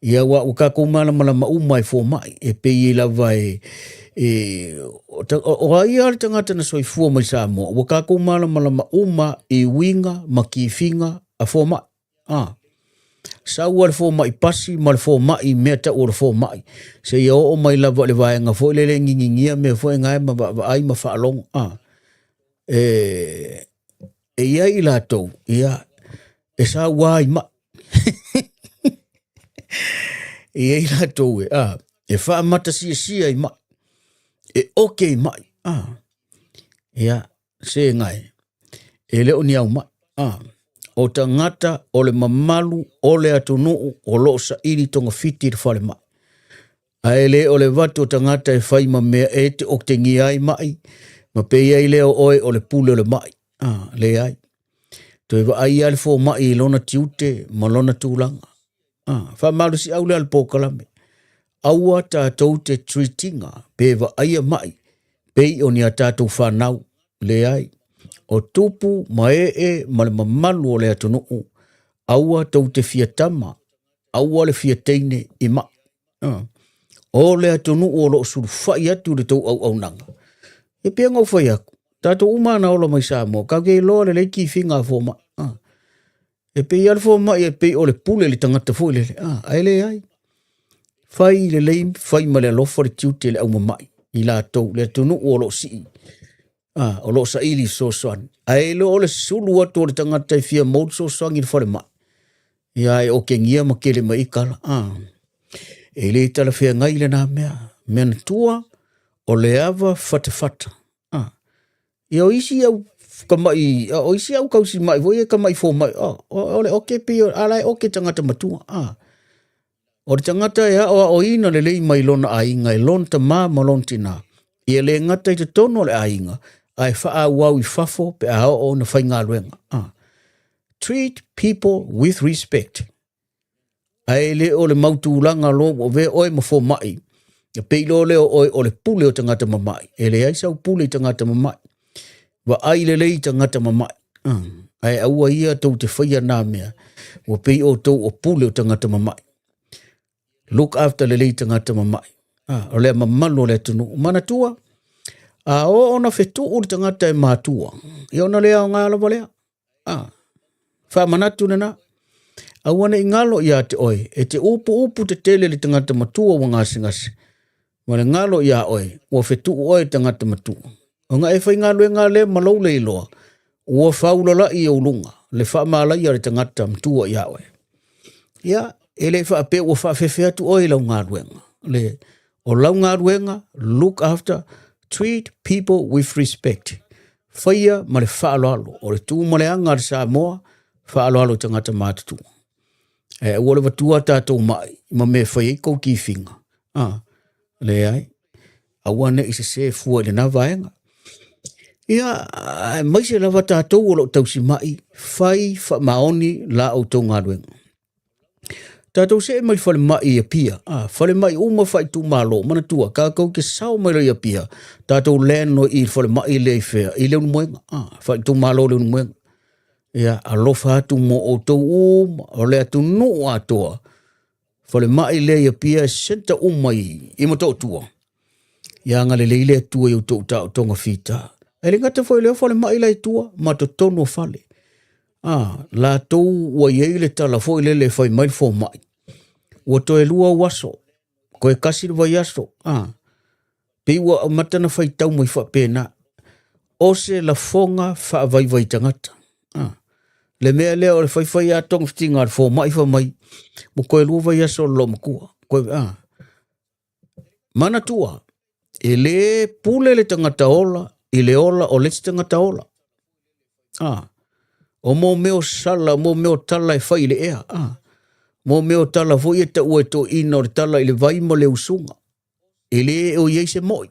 Speaker 3: Ia wa uka kumala malama umai fo mai. E pe I lava o ai ala tangata na soi fua mai sa moa. Waka kumala malama uma I winga makifinga a fo mai. Sa ua le fo mai pasi ma le fo mai mea ta ua le fo mai. Se ia o mai lava le vaenga fo le ngingingia mea fo ngai ma ai ma whaalong. Ia I la tau. Ia. E sa ua I mai. Ia I la tau e. E wha mata sia I mai. E oke I mai. Ia. Se ngai. E leo ni au mai. O tangata, o le mamalu, o le atunuu, o loo sa iri tonga fiti le whale mai. A ele o le watu o tangata e whai ma mea e te o te ngi ai mai, ma pe ai leo oe o le pule o le mai. Le ai. To e wa ai ale fo mai I lona tiute, ma lona tūlanga. Wha malu si au le al pōkalame. Aua tātou te treatinga, pe wa ai mai, pe o ni a tātou whanau, le ai. O tupu, mae ma le mamalu o le atunuu, aua tau te fiatama, aua le fiateine I ma. O le atunuu o lo suru whai atu le tau au nanga. E pia ngau whai aku, tātou umana ola mai sa mo, kau kei loa le leiki whinga fo ma. E pei al fo ma, e pei o le pule le tangata fo le. Ai le ai. Whai le leim, whai ma le alofa le tiute le au mamai. I la tau, le atunuu o lo sii. O lo sa ili so soan. Ai lo le sulu atu o le tangata I fia maut so soan I le whare mai. Ia e o ke ngia ma kele mai ikala. E le tala fea ngai le nā mea. Mea na tua o le ava fata. Ia o isi au kamai, o isi au kausi mai, voi e kamai fo mai. O le oke pio, alai oke tangata matua. O le tangata e o ina le lei mai lona ainga, e lona ta maa ma lona tina. Ia le ngata I te tono le ainga. Ai wha wau I fafo pe a o na whai ngā luenga. Treat people with respect. Ai le o le mautulanga lo o ve oe ma fo mai. Ia peilo le o le pule o tangata mamai. E le ai sau pule I tangata mamai. Wa ai le lei tangata mamai. Ai aua ia tau te whaia nā mea. Wa pei o tau o pule o tangata mamai. Look after le lei tangata mamai. O le mamalu o le tunu. Mana tua. O ona fetu o tangata e mātua. I ona lea o ngā lawa lea. Wha manatu nena. Awane I ngalo ia te oe. E te upu te tele le tangata matua wa ngasi. Wane ngalo ia oe. Ua fetu oe tangata matua. O ngā e whai ngalo e ngā le malau le iloa. Ua whaulala I o lunga. Le wha mala ia le tangata matua ia oe. Ia, e le wha ape ua wha whewhea tu oe lau ngā ruenga. Le, o lau ngā ruenga, look after, treat people with respect. Whaia ma le whaaloalo. O le tū ma le anga le Samoa, whaaloalo tangata mātutu. E ua le watua tātou mai, ma me whaia I kou ki whinga. Le ai. Awane I se fua le na vaenga. Ia, mai se lava tātou o lo tausi mai, whai wha maoni la au tau ngā ruenga. Tātou se mai whale mai ia pia. Whale mai uma whai tu malo, mana tua, ka kau ke sao mai ia pia. Tātou leno i whale mai le whea, i leo muenga, whai tu malo leo muenga. Ia, alofa atu mo o tau uma, o le atu no atoa. Whale mai le ia pia, senta umai, i mo tau tua. Ia ngale le ile tua i o tau tau tonga fita. E le ngata whale mai le tua, ma to tono whale. La tau wa yeile tala fo ile fai mai fo mai. Wa to e lua waso. Ko e kasi wa yaso. Pe wa matana fai tau mai fa pena. O se la fonga fa vai tangata. Le mea leo le fai a tong stinga fo mai fa mai. Mo ko e lua wa yaso lo mkua. Ko mana tua. E le pule le tangata ola. I le ola o le tangata ola. O mo meo sala, mo meo tala e whai le ea. Mo meo tala fo i ta ue to ina o le tala i le vai mo le usunga. E le o iei se moi.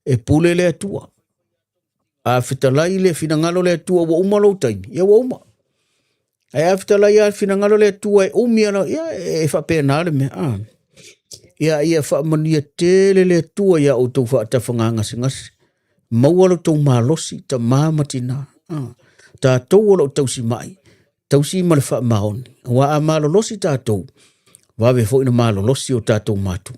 Speaker 3: E pule le atua. A whitalai le finangalo le atua wa umalo taimi. Ia wa uma. A whitalai a finangalo le atua e umiana. Ia e whapena ale me. Ia whamania tele le atua ia o tau whaatawhanga ngasi. Maualo tau malosi ta māmatina. Tātou o tausi mai. Tausi ma le wha maoni. Wa a malolosi tātou. Wawe fo ina malolosi o tātou matu.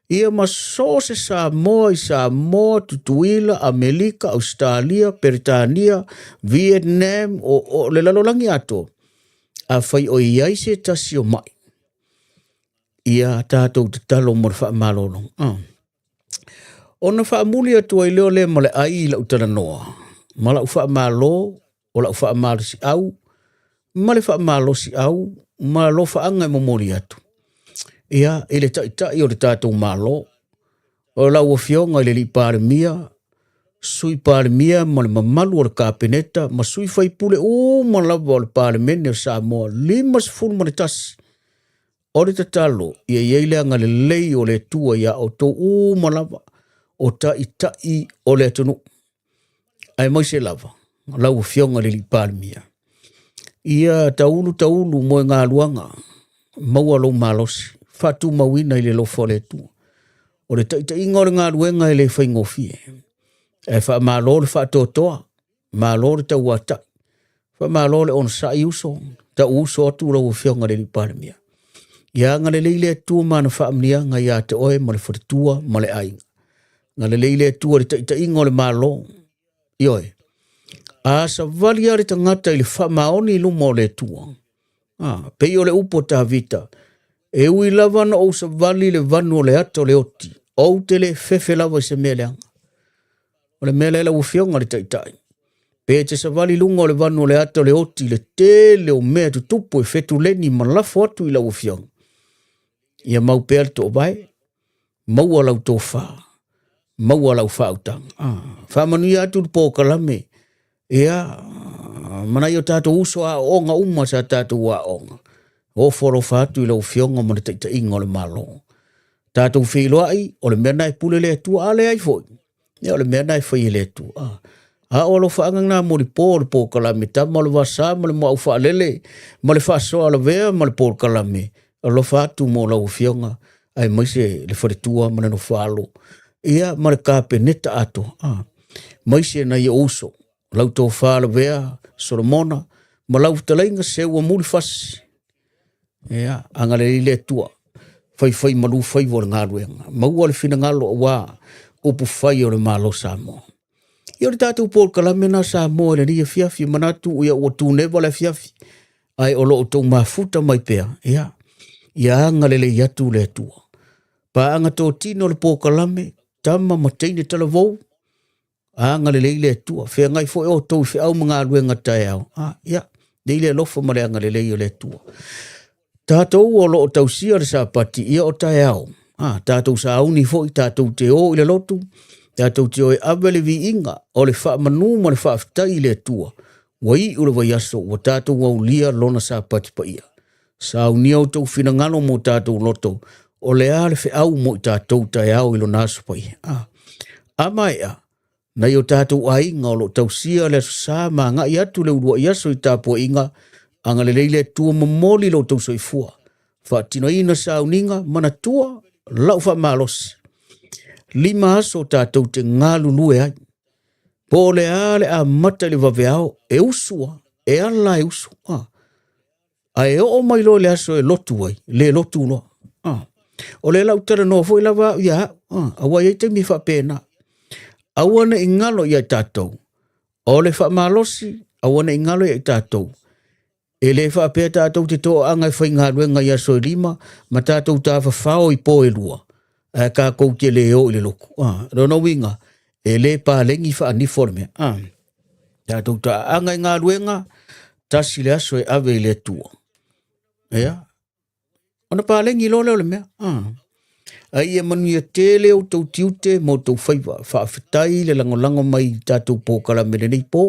Speaker 3: Ia maso se Samoa, Tutuila, Amerika, Australia, Peritania, Vietnam, o le lalolangi ato. A whai o iai se tasi o mai. Ia tātou te talo mo le wha malolong. Ona wha muli atua i leo le male ai la utana noa. Mala ufa malo, o la ufa malo si au, male fa malo si au, malo fa anga mo mori atu. Ia, ele ta i o le tātou malo, o la ua fionga i le li pare mia, sui pare mia, ma le mamalu o le kāpeneta, ma sui fai pule ma lava o le pare mene o Samoa, 5 ma le tasi. O le tatalo, ia iele anga le lei o le tua ia o tō ma lava, o ta i o le atunu. Ai mai se lava, lau fionga le li palmia. Ia taulu mo ngā luanga, maua lo malosi, fatu mawina i le lo fole tu. O le taita inga o le ngā luenga i le whaingofie. E wha malo le wha totoa, malo le tau ata. Wha malo le on sa i uso, ta uso atu lau fionga le li palmia. Ia ngā le leile tu mana wha amnia ngā ia te oe ma le whatua ma le ainga. Ngā le leile tu le taita inga o le malo, Ioi. A sa vali are tangata i le whamaoni lumo le tua. Pei o le upo ta vita. E ui lava na o sa vali le vanu o le ato le oti. O te le fefe lava i se meleanga. O le mele la ufionga le taitai. Pe te sa vali lunga o le vanu o le ato le oti le tele o mea tu tupu e fetu leni malafo atu i la ufionga. Ia mau pēr to vai. Mau alau tō whaa. Mau alau whautang. Whamanu atu po kalame. Ia, mana i o tātou uso a onga uma sa tātou a onga. O whoro whātu i lau whionga mana taita inga o le malo. Tātou whiloa ai, o le mea nai pule le atua a le ai foi. Ia o le mea nai whai le atua. A o lo whaangang nā mo le po kalame. Ta ma le wasa, ma le mo au whaalele. Ma le whasoa la vea, ma le po kalame. A lo whātu mo lau whionga. Ai maise le wharetua mana no whalo. Ia ma le kāpeneta ato. Maise na ia uso. Lau tō whāla vea, Solomona, ma lau talainga se ua muli fasi. Ia, angale le tua. Fai malu fai o le ngāruenga. Maua le whina ngalo wā, upu fai o le malo Samoa. Ia le tātou pōl kalame na Samoa le nia fiafi, manatu ia ua tūnewa le fiafi. Ai o loo tō mafuta mai pēa. Ia, ia angale le iatu le tua. Pa anga tō tino le pōl kalame, tama mateine tala vou. Anga le leile tua. Whea ngai fo o tau whi au mga aluenga tae au. Ia, leile lofa mare anga le leile tua. Tātou o loo tau sia le sāpati ia o tae au. Tātou sa auni fo i tātou te o i le lotu. Tātou te o e awele vi inga o le wha manu ma le wha aftai le tua. Wai ura vai aso wa tātou au lia lona sāpati pa ia. Sa auni au tau whina ngano mo tātou loto. O le ale whi au mo i tātou tae au i lo naso pa ia. Amai a. Na yo tātou a inga o lo tau sia le sa ma nga i atu le urua i aso i tāpua inga anga le leile tua momoli lo tau soifua. Fa tino ina sa uninga mana tua lau fa malosi. Lima aso tātou te ngalu lue ai. Po le ale a mata le vaveao e usua, e ala e usu. A e o mai lo le aso e lotu ai, le lotu no. O le lau tara no foi lava ia, awa ia te mi fa pena. Awana ingalo ia tātou. O le fa malosi, awana ingalo ia tātou. E le fa pe tātou te toa anga fai ngā ruenga ia so lima, ma tātou tā whawhao i po e lua. Ka kou te le o i le loku. Rono winga, e le pā lengi wha aniforme. Tātou tā anga i ngā ruenga, tasi le aso e ave i le tua. Ea? Ona pā lengi lo leo le mea. Ai e manu ia tele o tau tiute mo tau whaiwa. Whaafitai le lango mai tātou pō kalamere nei pō.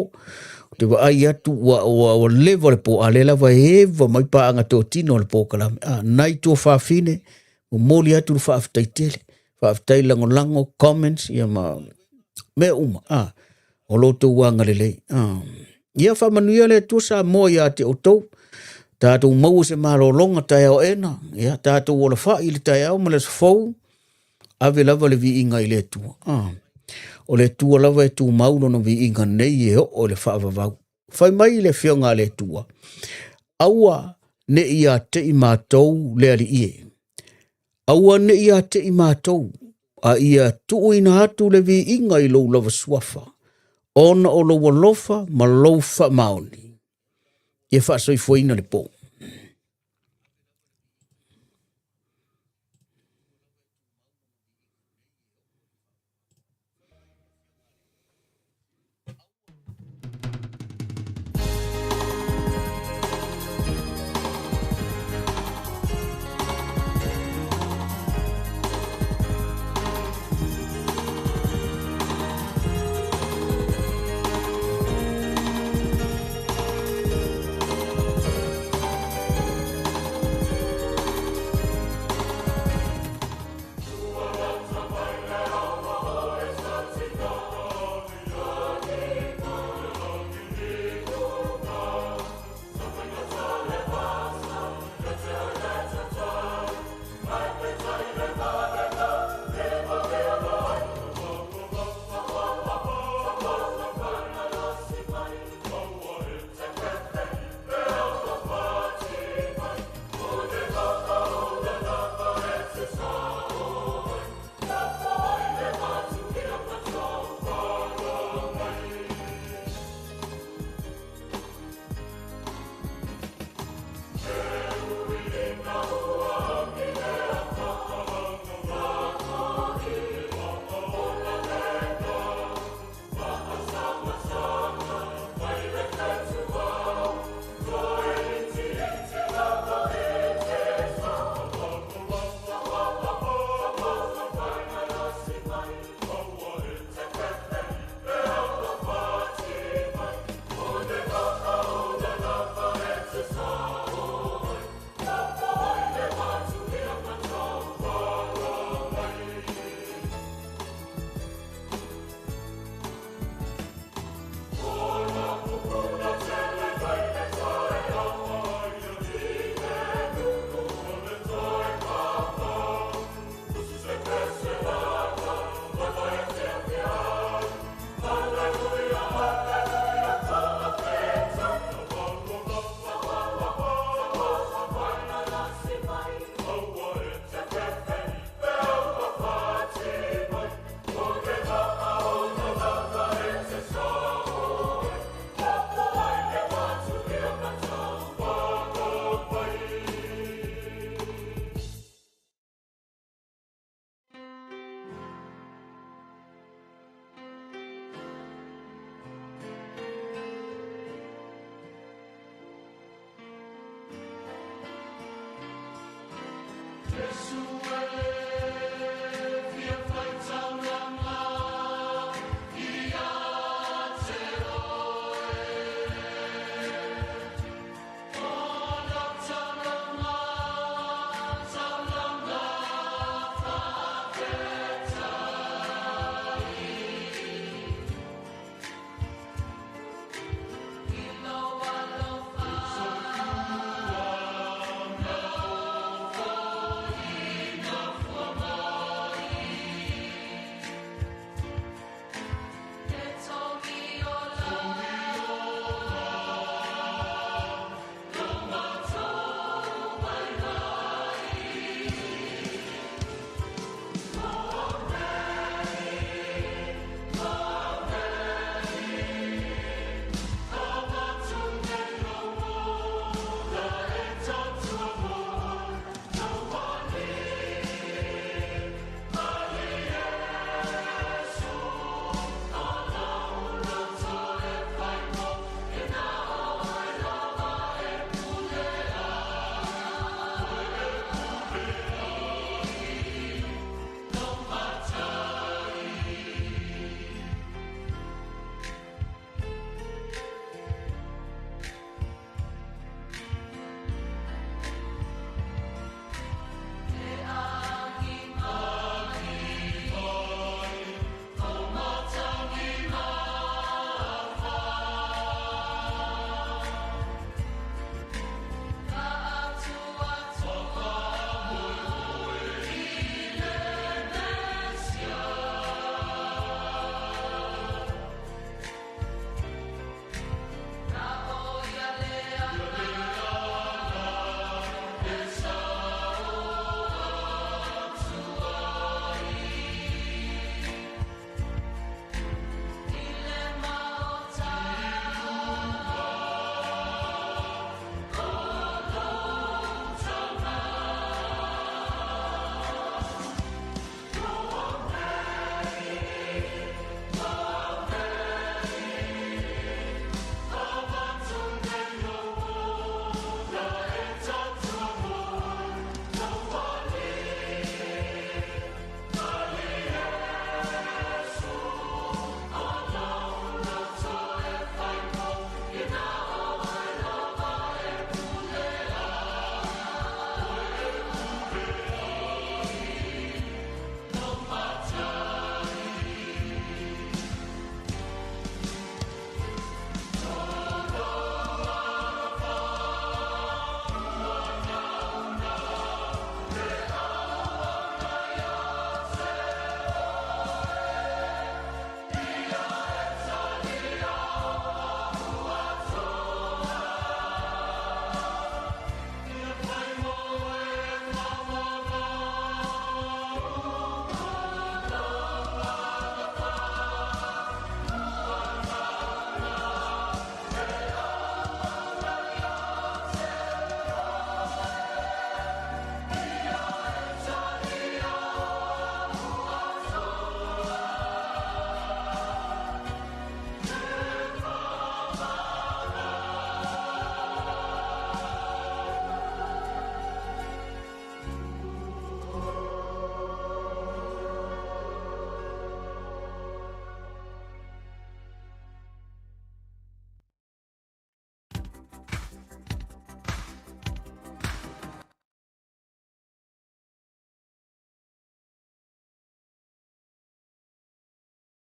Speaker 3: Te wa ai atu wa lewa le po a le lawa hewa mai pa anga tō tino le po kalame. Nai tō whaafine, o mōli atu le whaafitai tele. Whaafitai lango, comments, ia ma me uma. O loto wanga le lei. Ia whamanuia le tua sa mo ia te o tau. Tātou mau se maro longa tai au ena. Ia tātou o le wha i le tai au ma le sfau. Ave lava le vi inga i le tua. O le tua lava e tu mauno no vi inga nei e o le whaavavau. Whai mai le whionga le tua. Aua ne ia te i mātou le ali ie. Aua ne ia te i mātou. A ia tuuina atu le vi inga i lou lava suafa. Ona o lowa lofa ma lofa maoni. Ia whaasoi fuina le po.